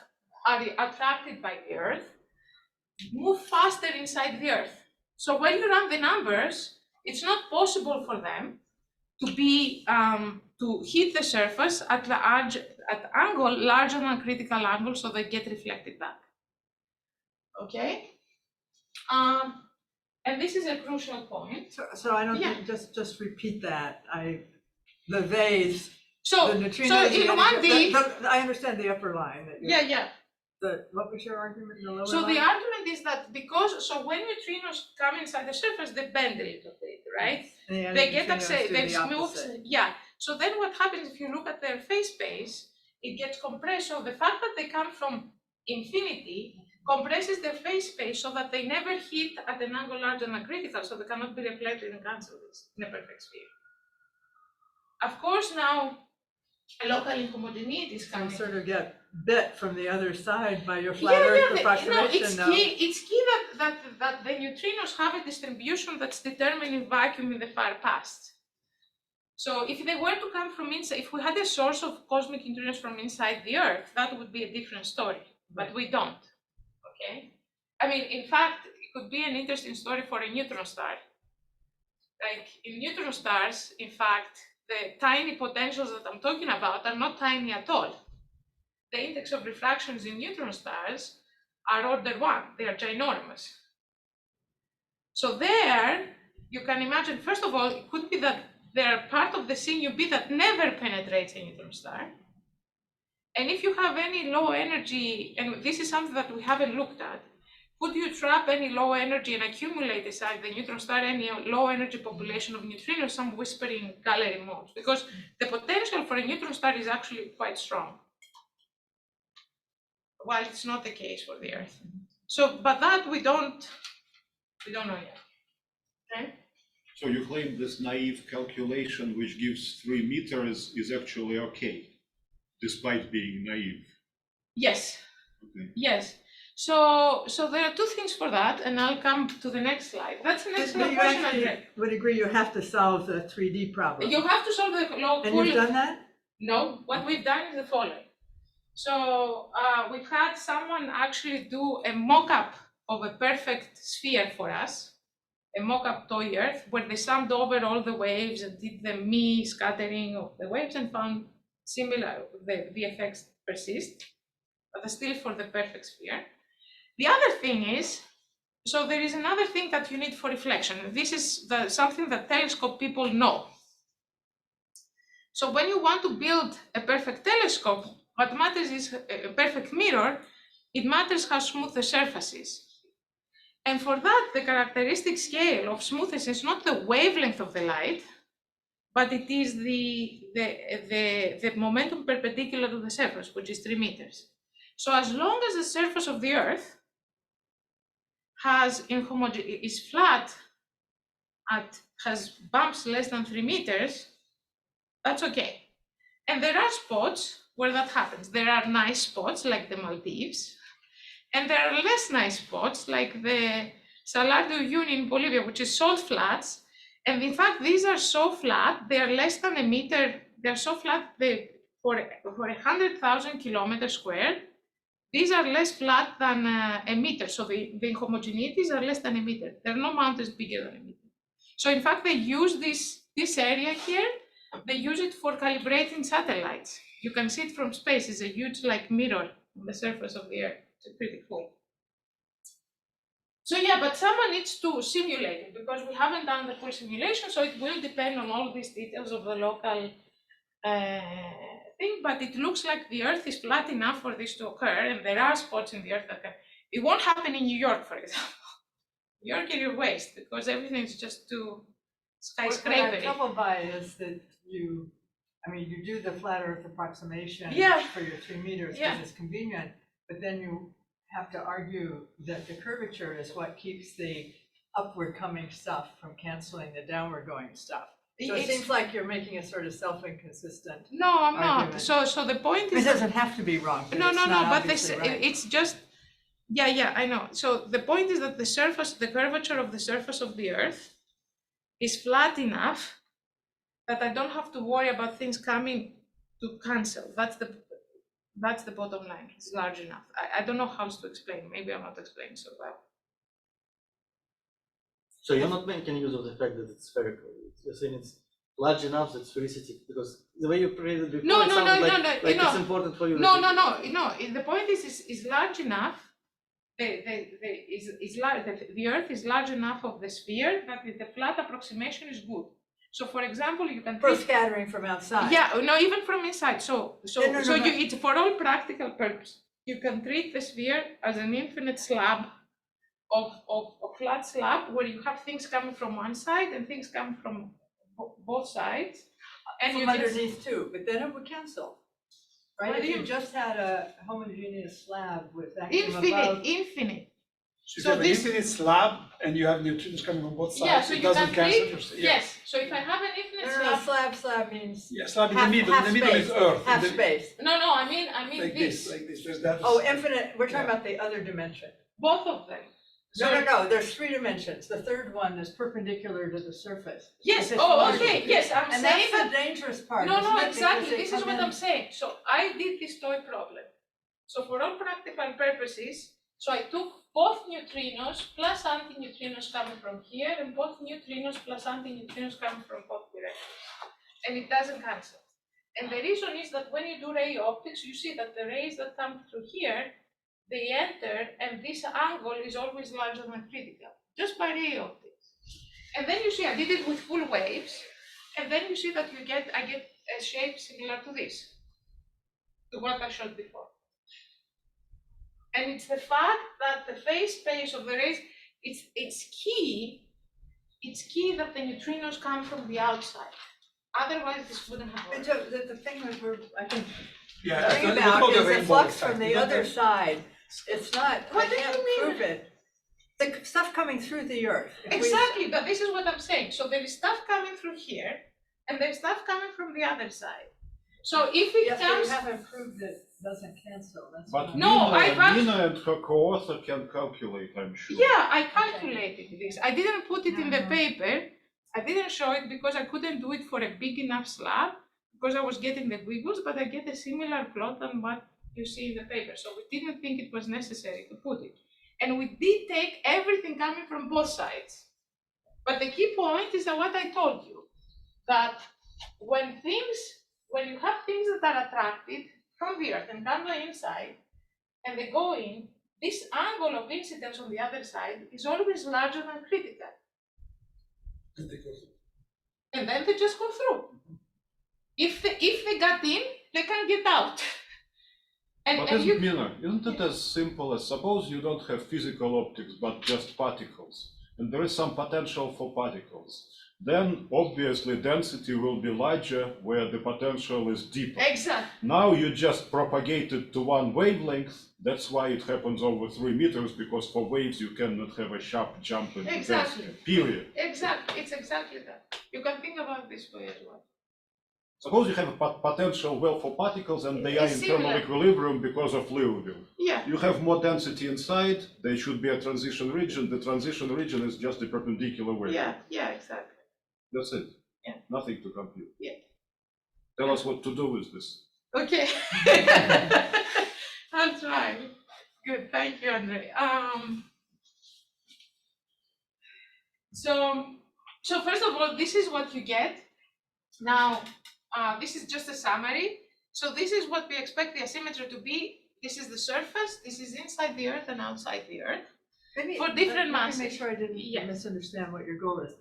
are attracted by the Earth move faster inside the Earth. So when you run the numbers, it's not possible for them to be to hit the surface at angle larger than critical angle, so they get reflected back. Okay, and this is a crucial point. So I don't think, just repeat that. The vase. So the neutrinos. So in 1D, I understand the upper line. That yeah. What was your argument in the lower So line? the argument is that when neutrinos come inside the surface, they bend a little bit, right? They get they smooth, yeah. So then what happens if you look at their phase space, it gets compressed. So the fact that they come from infinity compresses their phase space so that they never hit at an angle larger than critical, so they cannot be reflected and cancel this in a perfect sphere. Of course, now local inhomogeneity is coming. You sort of get bit from the other side by your flat Earth approximation. It's key that the neutrinos have a distribution that's determined in vacuum in the far past. So if they were to come from inside, if we had a source of cosmic neutrinos from inside the Earth, that would be a different story, but we don't, okay? I mean, in fact, it could be an interesting story for a neutron star. Like in neutron stars, in fact, the tiny potentials that I'm talking about are not tiny at all. The index of refractions in neutron stars are order 1, they are ginormous. So there, you can imagine, first of all, it could be that they are part of the CNUB that never penetrates a neutron star. And if you have any low energy, and this is something that we haven't looked at, could you trap any low energy and accumulate inside the neutron star any low energy population of neutrinos, some whispering gallery modes? Because the potential for a neutron star is actually quite strong, while it's not the case for the Earth. So, but that we don't know yet. Okay? So you claim this naive calculation, which gives 3 meters, is actually okay, despite being naive? Yes. Okay. Yes. So there are 2 things for that, and I'll come to the next slide. That's an excellent question, Andre. Would agree you have to solve the 3D problem. You have to solve the law. And you've done that? No. What we've done is the following. So we've had someone actually do a mock-up of a perfect sphere for us, a mock-up toy Earth, where they summed over all the waves and did the Mie scattering of the waves and found similar, the effects persist, but still for the perfect sphere. The other thing is, so there is another thing that you need for reflection. This is something that telescope people know. So when you want to build a perfect telescope, what matters is a perfect mirror. It matters how smooth the surface is. And for that, the characteristic scale of smoothness is not the wavelength of the light, but it is the momentum perpendicular to the surface, which is 3 meters. So as long as the surface of the Earth is flat, has bumps less than 3 meters, that's okay. And there are spots where that happens. There are nice spots like the Maldives, and there are less nice spots like the Salar de Uyuni in Bolivia, which is salt flats. And in fact, these are so flat, they are less than a meter. They're so flat, for 100,000 kilometers squared, these are less flat than a meter. So the inhomogeneities are less than a meter. There are no mountains bigger than a meter. So in fact, they use this area here, they use it for calibrating satellites. You can see it from space. It's a huge like mirror on the surface of the Earth. It's pretty cool. So yeah, but someone needs to simulate it because we haven't done the full simulation. So it will depend on all these details of the local thing. But it looks like the Earth is flat enough for this to occur, and there are spots in the Earth that can. It won't happen in New York, for example. New York, you're waste because everything is just too skyscraper. What I'm troubled by is that you do the flat Earth approximation for your 3 meters because it's convenient, but then you have to argue that the curvature is what keeps the upward coming stuff from canceling the downward going stuff. So it seems like you're making a sort of self-inconsistent. No, I'm argument. not. So the point is. It doesn't have to be wrong. But no, but right. it's just. Yeah, I know. So the point is that the curvature of the surface of the Earth is flat enough that I don't have to worry about things coming to cancel. That's the bottom line. It's large enough. I don't know how else to explain. Maybe I'm not explaining so well. So you're not making use of the fact that it's spherical. You're saying it's large enough that sphericity, because the way you phrased it before, No, it sounded like no. it's important for you. No. The point is large enough. The Earth is large enough of the sphere that the flat approximation is good. So, for example, you can for scattering from outside. Yeah, no, even from inside. So No. it's for all practical purpose. You can treat the sphere as an infinite slab of flat slab where you have things coming from one side and things coming from both sides, and from underneath too. But then it would cancel. Right, if you just had a homogeneous slab with vacuum above. Infinite. So you have an infinite slab and you have neutrinos coming from both sides. So it you doesn't can cancel. treat, yes. So if I have an infinite slab means slab in the middle. In the middle is Earth. Half space. No, I mean like this. Like this. There's that. Oh, infinite. We're talking about the other dimension. Both of them. No. There's 3 dimensions. The third one is perpendicular to the surface. Yes. Oh, okay. Yes, I'm and saying that's the dangerous part. No, exactly. This is what I'm saying. So I did this toy problem. So for all practical purposes, so I took both neutrinos plus antineutrinos coming from here, and both neutrinos plus antineutrinos coming from both directions, and it doesn't cancel. And the reason is that when you do ray optics, you see that the rays that come through here, they enter, and this angle is always larger than critical, just by ray optics. And then you see, I did it with full waves, and then you see that I get a shape similar to this, to what I showed before. And it's the fact that the phase space of the rays, it's key that the neutrinos come from the outside. Otherwise, this wouldn't have worked. The thing that I think Yeah, about is the flux from the other side. It's not, What I do you can't mean? prove it. The stuff coming through the Earth. Exactly, but this is what I'm saying. So there is stuff coming through here, and there's stuff coming from the other side. So if it Yes, but comes, you haven't proved it doesn't cancel. That's But No, Nina and her co-author can calculate, I'm sure. yeah, I calculated this. I didn't put it in the paper. I didn't show it because I couldn't do it for a big enough slab because I was getting the wiggles, but I get a similar plot than what you see in the paper. So we didn't think it was necessary to put it. And we did take everything coming from both sides. But the key point is that what I told you, that when you have things that are attracted from the Earth and come the inside, and they go in, this angle of incidence on the other side is always larger than critical. And then they just go through. If they got in, they can get out. But isn't it as simple as, suppose you don't have physical optics, but just particles, and there is some potential for particles. then obviously density will be larger where the potential is deeper. Exactly. Now you just propagate it to one wavelength. That's why it happens over 3 meters, because for waves you cannot have a sharp jump in Exactly. density, period. Exactly. It's exactly that. You can think about this way as well. Suppose you have a potential well for particles and they are It's in thermal similar. equilibrium because of Liouville. Yeah. You have more density inside, there should be a transition region. The transition region is just a perpendicular wave. Yeah. Yeah. Exactly. That's it. Yeah. Nothing to compute. Yeah. Tell us what to do with this. Okay. I'll try. Good. Thank you, Andre. So first of all, this is what you get. Now, this is just a summary. So this is what we expect the asymmetry to be. This is the surface. This is inside the Earth and outside the Earth. For different masses. Let me make sure I didn't Yes. misunderstand what your goal is.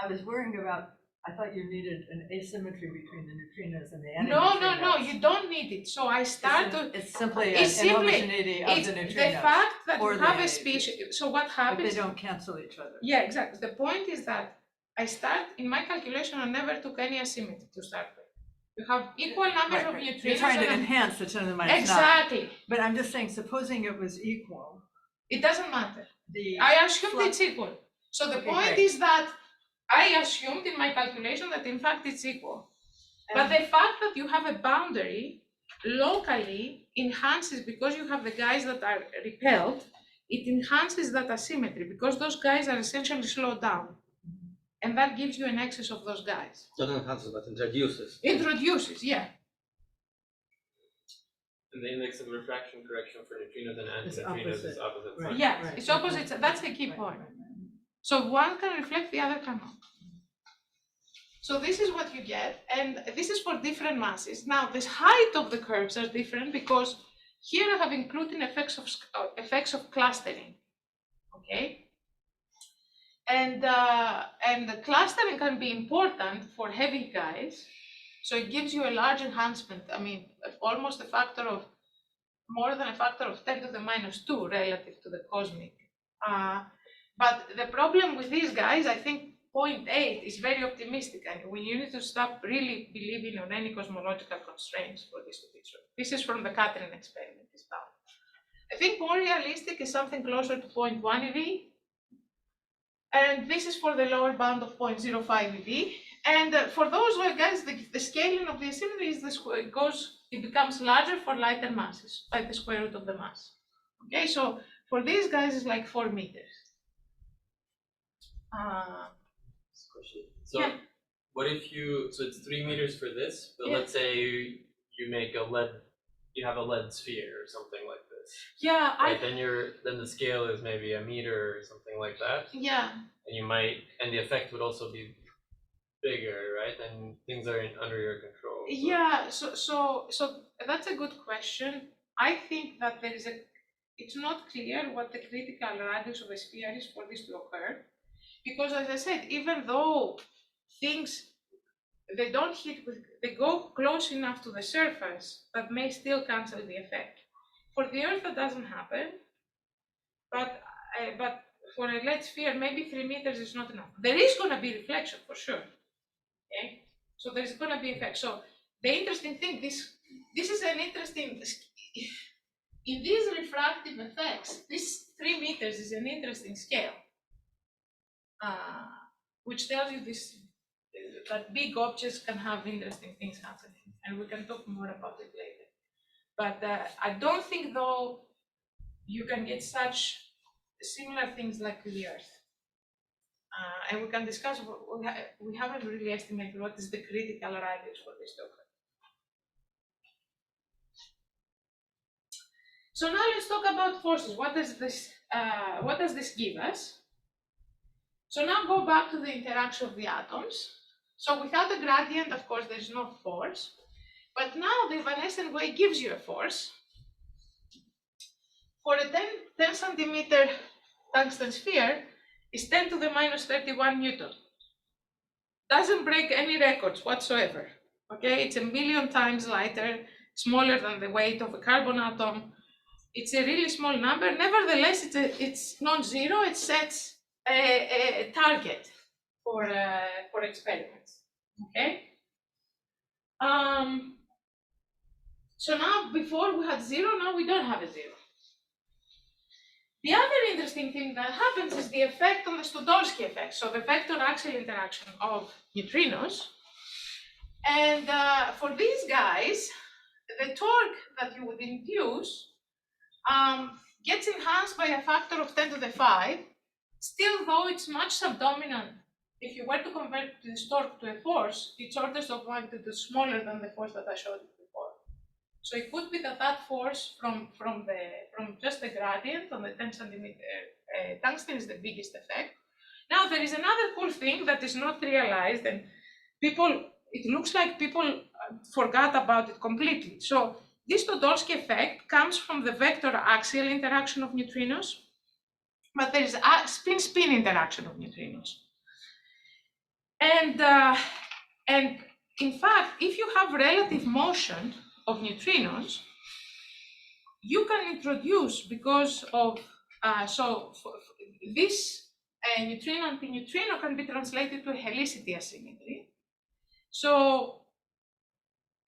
I was worrying about, I thought you needed an asymmetry between the neutrinos and the No, antineutrinos. you don't need it. So I start to. It's simply It's an simply- homogeneity of It's the the neutrinos. fact that or you the have a NAP. species. So what But happens? they don't cancel each other. Yeah, exactly. The point is that I start in my calculation. I never took any asymmetry to start with. You have equal numbers of neutrinos. You're trying to and enhance the 10 to the minus 9. exactly. But I'm just saying, supposing it was equal, It doesn't matter. the. I assumed it's equal. So the Okay, point great. is that I assumed in my calculation that in fact it's equal. But the fact that you have a boundary locally enhances, because you have the guys that are repelled, it enhances that asymmetry because those guys are essentially slowed down. And that gives you an excess of those guys. Doesn't enhance it, but introduces. Introduces, yeah. And the index of refraction correction for neutrinos and It's antineutrinos is opposite. opposite Right. sign. Yeah, Right. it's opposite. That's the key point. So one can reflect, the other cannot. So this is what you get, and this is for different masses. Now, the height of the curves are different because here I have included effects of clustering. Okay, and the clustering can be important for heavy guys. So it gives you a large enhancement. I mean, almost a factor of more than a factor of 10 to the minus 2 relative to the cosmic. But the problem with these guys, I think 0.8 is very optimistic, and we need to stop really believing on any cosmological constraints for this to be true. This is from the Catherine experiment. I think more realistic is something closer to 0.1 eV, and this is for the lower bound of 0.05 eV. And for those guys, the scaling of the asymmetry is it becomes larger for lighter masses by the square root of the mass. Okay, so for these guys, it's like 4 meters. So yeah. what if so it's 3 meters for this, but Yeah. let's say you make you have a lead sphere or something like this. Yeah, Right, then the scale is maybe a meter or something like that. Yeah. And the effect would also be bigger, right? And things are under your control. So. Yeah, so that's a good question. I think that it's not clear what the critical radius of a sphere is for this to occur. Because as I said, even though they go close enough to the surface, but may still cancel the effect. For the Earth, that doesn't happen. But for a lead sphere, maybe 3 meters is not enough. There is going to be reflection for sure. Okay, so there's going to be effect. So the interesting thing, this is an interesting. In these refractive effects, this 3 meters is an interesting scale, which tells you that big objects can have interesting things happening, and we can talk more about it later. But I don't think, though, you can get such similar things like the Earth. And we can discuss, we haven't really estimated what is the critical radius for this to occur. So now let's talk about forces. What does this give us? So now go back to the interaction of the atoms. So without a gradient, of course, there's no force. But now the evanescent wave gives you a force. For a 10 centimeter tungsten sphere, is 10 to the minus 31 Newton. Doesn't break any records whatsoever. Okay, it's 1,000,000 times lighter, smaller than the weight of a carbon atom. It's a really small number. Nevertheless, it's non-zero. It sets a target. for experiments. Okay. So now, before we had 0, now we don't have a 0. The other interesting thing that happens is the effect on the Studolsky effect, so the vector axial interaction of neutrinos. And for these guys, the torque that you would induce gets enhanced by a factor of 10 to the 5, still though it's much subdominant. If you were to convert this torque to a force, it's orders of magnitude smaller than the force that I showed you before. So it could be that that force from just the gradient on the 10 centimeter tungsten is the biggest effect. Now there is another cool thing that is not realized, and it looks like people forgot about it completely. So this Studolsky effect comes from the vector axial interaction of neutrinos, but there is a spin-spin interaction of neutrinos. And in fact, if you have relative motion of neutrinos, you can introduce, because of, this neutrino-antineutrino can be translated to a helicity asymmetry. So,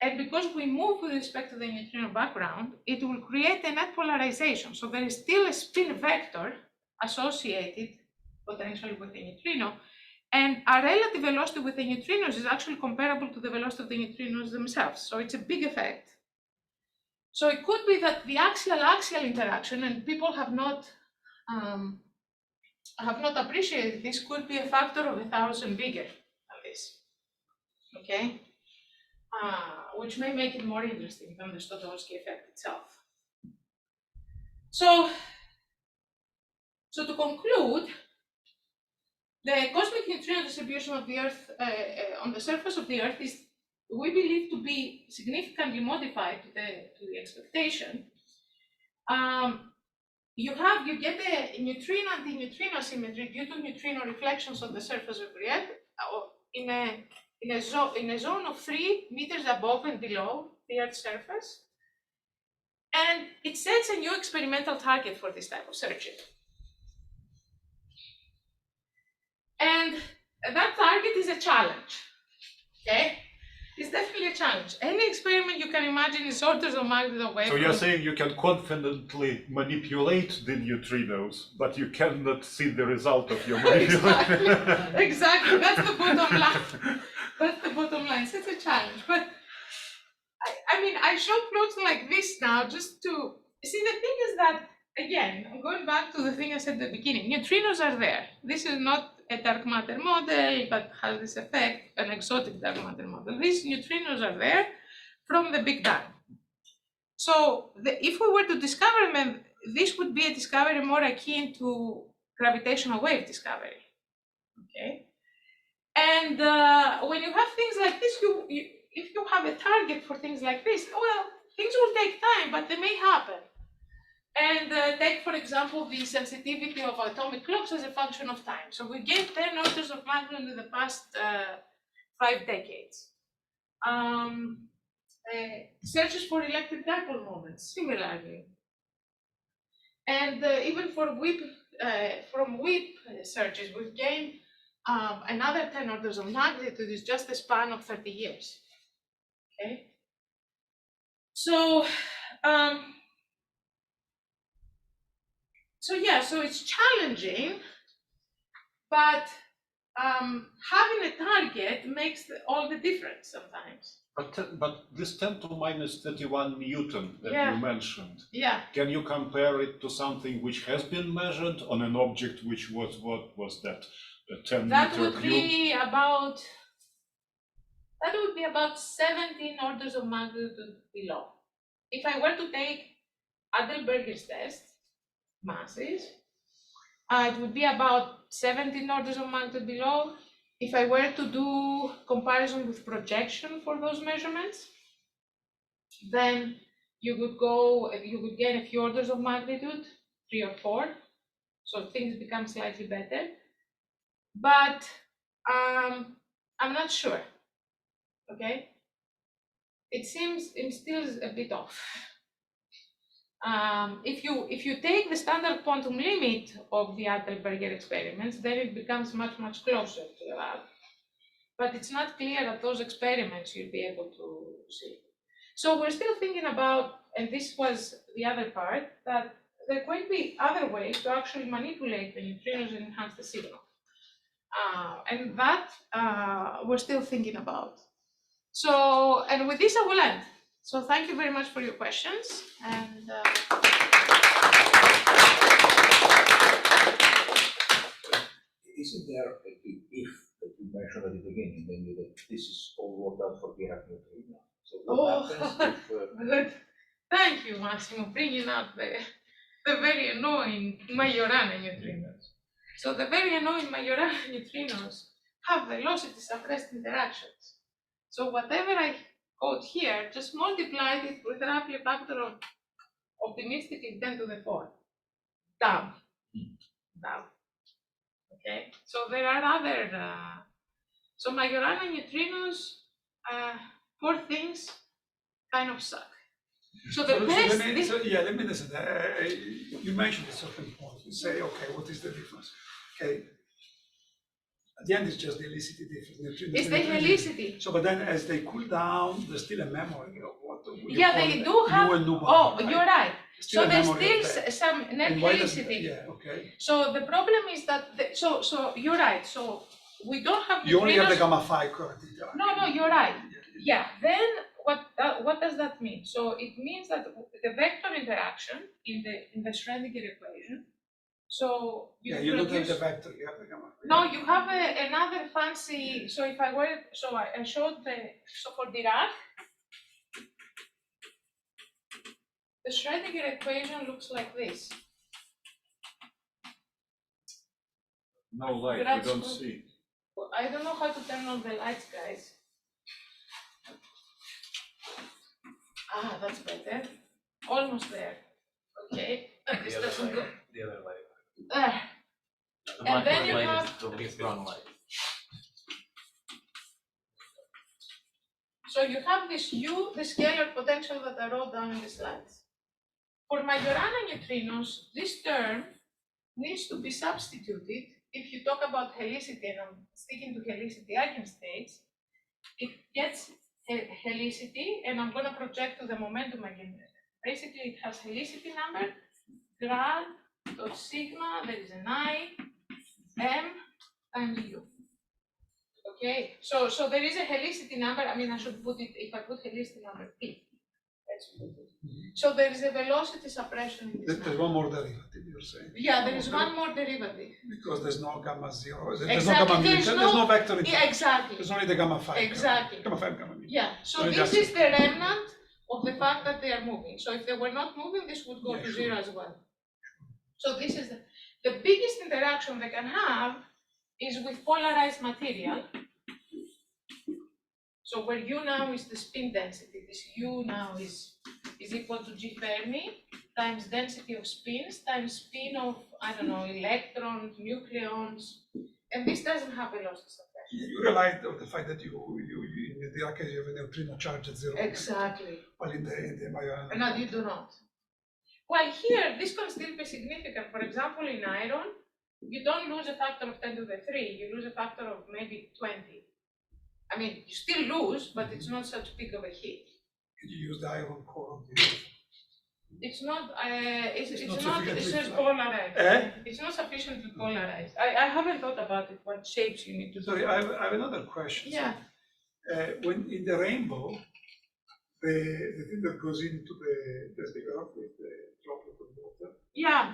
and because we move with respect to the neutrino background, it will create a net polarization. So there is still a spin vector associated potentially with the neutrino, and our relative velocity with the neutrinos is actually comparable to the velocity of the neutrinos themselves. So it's a big effect. So it could be that the axial-axial interaction, and people have not appreciated this, could be a factor of 1,000 bigger than this. Okay, which may make it more interesting than the Studolsky effect itself. So to conclude, the cosmic neutrino distribution of the Earth on the surface of the Earth is, we believe, to be significantly modified to the expectation. You get a neutrino-antineutrino symmetry due to neutrino reflections on the surface of the Earth in a zone of 3 meters above and below the Earth's surface. And it sets a new experimental target for this type of searching. And that target is a challenge, okay? It's definitely a challenge. Any experiment you can imagine is orders of magnitude away. So you're saying you can confidently manipulate the neutrinos, but you cannot see the result of your manipulation. Exactly. That's the bottom line. That's the bottom line. So it's a challenge. But I mean, I show plots like this now just to see. The thing is that, again, I'm going back to the thing I said at the beginning. Neutrinos are there. This is not a dark matter model that has this effect, an exotic dark matter model. These neutrinos are there from the Big Bang. So if we were to discover them, this would be a discovery more akin to gravitational wave discovery. Okay, and when you have things like this, if you have a target for things like this, well, things will take time, but they may happen. And take, for example, the sensitivity of atomic clocks as a function of time. So we gained 10 orders of magnitude in the past 5 decades. Searches for electric dipole moments, similarly. And even for from WIP searches, we've gained another 10 orders of magnitude. Is just a span of 30 years. Okay. So, so it's challenging, but having a target makes all the difference sometimes. But this 10 to minus 31 Newton that you mentioned, can you compare it to something which has been measured on an object which was, what was that, a 10 that meter would cube? Be about, that would be about 17 orders of magnitude below. If I were to take Adelberger's test masses, it would be about 17 orders of magnitude below. If I were to do comparison with projection for those measurements, then you would get a few orders of magnitude, 3 or 4. So things become slightly better. But I'm not sure. Okay? It seems it's still a bit off. If you take the standard quantum limit of the Adelberger experiments, then it becomes much closer to the lab. But it's not clear that those experiments you'll be able to see. So we're still thinking about, and this was the other part, that there might be other ways to actually manipulate the neutrinos and enhance the signal. And that we're still thinking about. So, and with this I will end. So thank you very much for your questions. And isn't there a big if that you mentioned at the beginning, namely that this is all worked out for Dirac neutrino? So what happens if... Good. Thank you, Massimo, bringing up the very annoying Majorana neutrinos. So the very annoying Majorana neutrinos have velocity suppressed interactions. So whatever I code here, just multiply it with a Rapley factor of optimistically 10 to the 4. Down. Okay, so there are other, so Majorana neutrinos, poor things, kind of suck. So the best. Let me listen. You mentioned a certain point. You say, okay, what is the difference? Okay. At the end, it's just the helicity difference. It's the helicity. So, but then as they cool down, there's still a memory of what. Yeah, they do have. Oh, right? You're right. So there's still some net helicity. Yeah. Okay. So the problem is that. So you're right. So we don't have. You only have the gamma phi current interaction. No, you're right. Yeah. Then what does that mean? So it means that the vector interaction in the Schrödinger equation. So you don't have the vector, you have the gamma. No, you have another fancy. So if I were, so I showed so for Dirac, the Schrödinger equation looks like this. No light, we don't see. I don't know how to turn on the lights, guys. Ah, that's better. Almost there. Okay. This doesn't go. The other light. There. And then you have. It's wrong light. So you have this U, the scalar potential that I wrote down in the slides. For Majorana neutrinos, this term needs to be substituted. If you talk about helicity, and I'm sticking to helicity eigenstates, it gets helicity, and I'm going to project to the momentum again. Basically, it has helicity number, grad dot sigma, there is an I, M times U. Okay, so there is a helicity number. I mean, I should put it, if I put helicity number P. Let's put it. So there is a velocity suppression in this. There's one more derivative, you're saying. Yeah, there is one more derivative. Because there's no gamma 0. There's Exactly. There's no vector. Yeah, exactly. There's only the gamma 5. Exactly. Gamma 5, gamma B. Yeah, so this is the remnant of the fact that they are moving. So if they were not moving, this would go to 0 as well. So this is the biggest interaction they can have is with polarized material. So where U now is the spin density, this U now is equal to G Fermi times density of spins times spin of, I don't know, electrons, nucleons, and this doesn't have velocity suppression. You realize of the fact that you in the Dirac case you have a neutrino charge at 0. Exactly. While in the Majorana. No, you do not. Well, here, this can still be significant. For example, in iron, you don't lose a factor of 10 to the 3, you lose a factor of maybe 20. I mean, you still lose, but it's not such big of a hit. Could you use the iron core of the... It's not, it's not polarized. It's not sufficiently polarized. I haven't thought about it, what shapes you need to do. Sorry, I have another question. Yeah. When in the rainbow, the thing that goes into the earth with the droplet of water,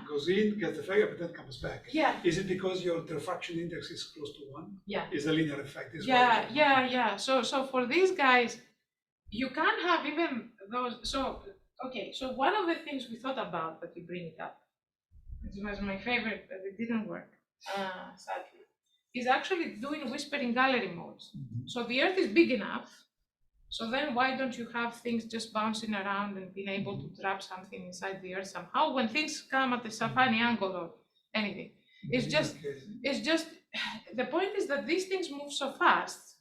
goes in, gets the effect, but then comes back. Yeah. Is it because your diffraction index is close to 1? Yeah. Is a linear effect? Yeah. So for these guys, you can't have even those. So okay. So one of the things we thought about, that you bring it up, it was my favorite, but it didn't work, sadly, is actually doing whispering gallery modes. So the Earth is big enough. So then why don't you have things just bouncing around and being able to trap something inside the Earth somehow when things come at a funny angle or anything? It's just, the point is that these things move so fast.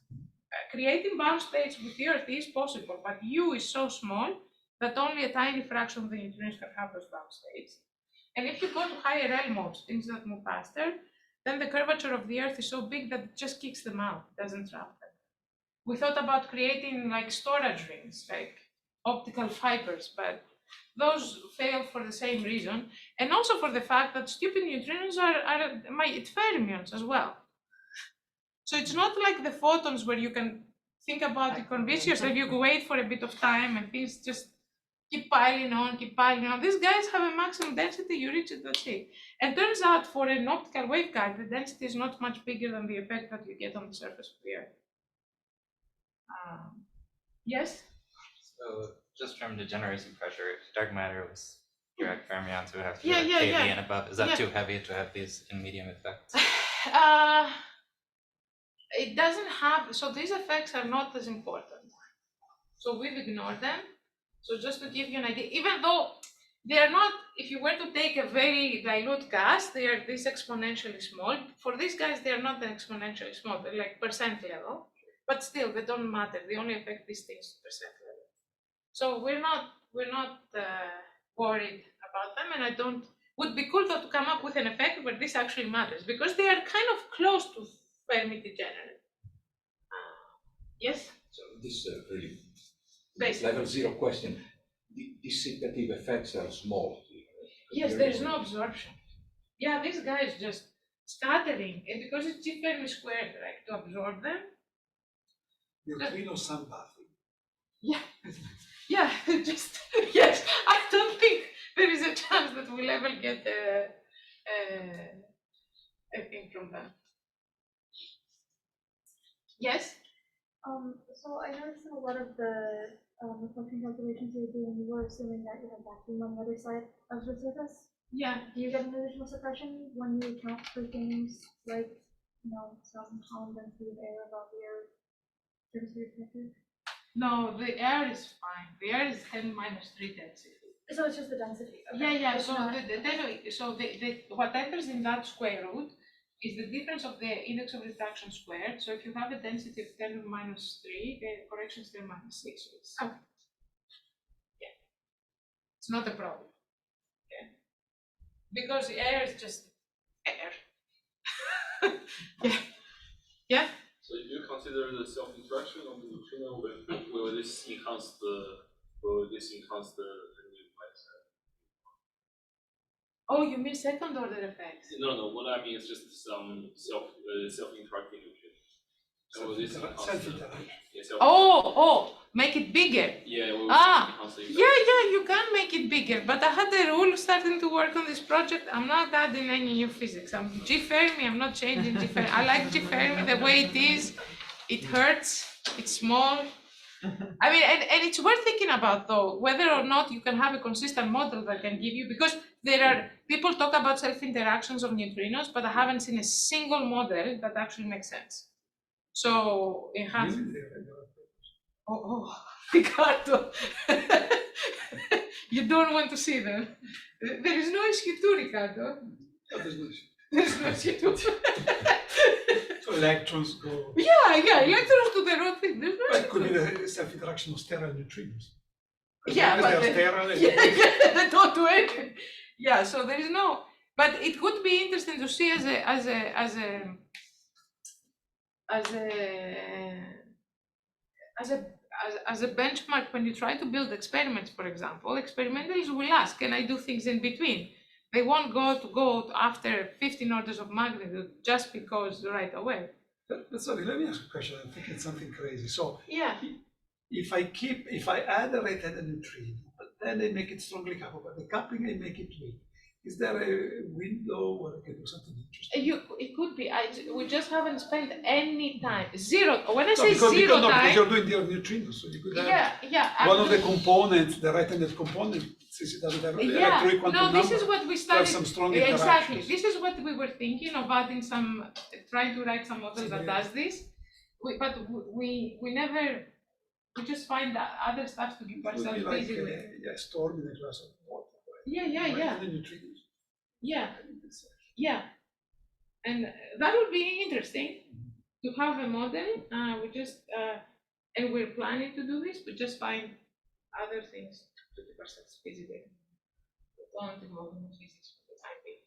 Creating bound states with the Earth is possible, but U is so small that only a tiny fraction of the neutrinos can have those bound states. And if you go to higher L modes, things that move faster, then the curvature of the Earth is so big that it just kicks them out, doesn't trap them. We thought about creating like storage rings, like optical fibers, but those fail for the same reason, and also for the fact that stupid neutrinos are fermions as well. So it's not like the photons where you can think about it, convince yourself, you can wait for a bit of time and things just keep piling on, keep piling on. These guys have a maximum density, you reach it, that's it. And turns out for an optical waveguide, the density is not much bigger than the effect that you get on the surface of the Earth. Yes? So just from degeneracy pressure, if dark matter was direct fermions, would have to be Yeah, like yeah, KV yeah. and above. Is that Yeah. too heavy to have these in medium effects? It doesn't have, so these effects are not as important. So we've ignored them. So just to give you an idea, even though they are not, if you were to take a very dilute gas, they are this exponentially small. For these guys, they are not exponentially small, they're like percent level, but still they don't matter. They only affect these things to percent level. So we're not worried about them, and I don't, would be cool though to come up with an effect where this actually matters, because they are kind of close to Fermi degenerate. Yes? So this really Basically. level 0 question. Dissipative effects are small. Yes, there is no absorption. Yeah, this guy is just scattering, and because it's G Fermi squared, right, to absorb them. Neutrino sunbathing. Yeah, yeah, just, yes, I don't think there is a chance that we'll ever get a thing from that. Yes? So I noticed in a lot of the reflection calculations you're doing, you were assuming that you have vacuum on the other side of the surface. Yeah. Do you get an additional suppression when you account for things like, you know, some column density of air above the air surface reflected? No, the air is fine. The air is 10 minus 3 density. So it's just the density. Okay. Yeah, yeah. It's So not... what enters in that square root is the difference of the index of refraction squared. So if you have a density of 10 minus 3, the correction is 10 minus 6. So it's, okay. Yeah, it's not a problem. Okay, because the air is just air. Yeah, yeah. So if you consider the self-interaction of the neutrino, will this enhance the Oh, you mean second order effects? No, what I mean is just some self-interacting neutrino. Make it bigger. Yeah. You can make it bigger, but I had a rule starting to work on this project. I'm not adding any new physics. I'm G Fermi, I'm not changing G Fermi. I like G Fermi the way it is. It hurts, it's small. I mean, and it's worth thinking about though, whether or not you can have a consistent model that can give you, because there are, people talk about self-interactions of neutrinos, but I haven't seen a single model that actually makes sense. So it has, Ricardo, you don't want to see them. There is no issue too, Ricardo. There's no issue. So electrons go. Yeah, electrons do the wrong thing. It could be the self-interaction of sterile neutrinos. Yeah, but they are sterile, they don't do anything. Yeah, so there is no. But it would be interesting to see as a benchmark when you try to build experiments, for example. Experimentalists will ask, can I do things in between? They won't go after 15 orders of magnitude just because right away. But sorry, let me ask a question. I'm thinking something crazy. So yeah, if I add a rate and a neutrino, but then I make it strongly coupled, but the coupling I make it weak. Is there a window where I can do something interesting? It could be. We just haven't spent any time. Zero. When I say because, zero time, because you're doing the neutrinos, so you could have one of the components, the right-handed component, since it doesn't have electroweak quantum number. No, this is what we started. Some strong exactly. This is what we were thinking of adding some, trying to write some model that does this. But we never. We just find that other stuff to give ourselves busy with. Yeah, storm in a glass of water. Yeah, and that would be interesting to have a model. We just and we're planning to do this, but just find other things. 50% species. Don't involve in physics for the time being.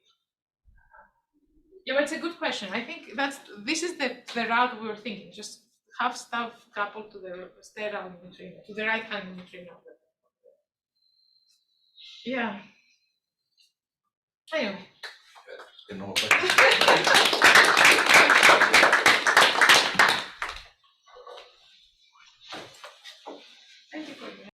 Yeah, but it's a good question. I think this is the route we were thinking. Just have stuff coupled to the sterile neutrino, to the right hand neutrino. Yeah. Anyway. Thank you for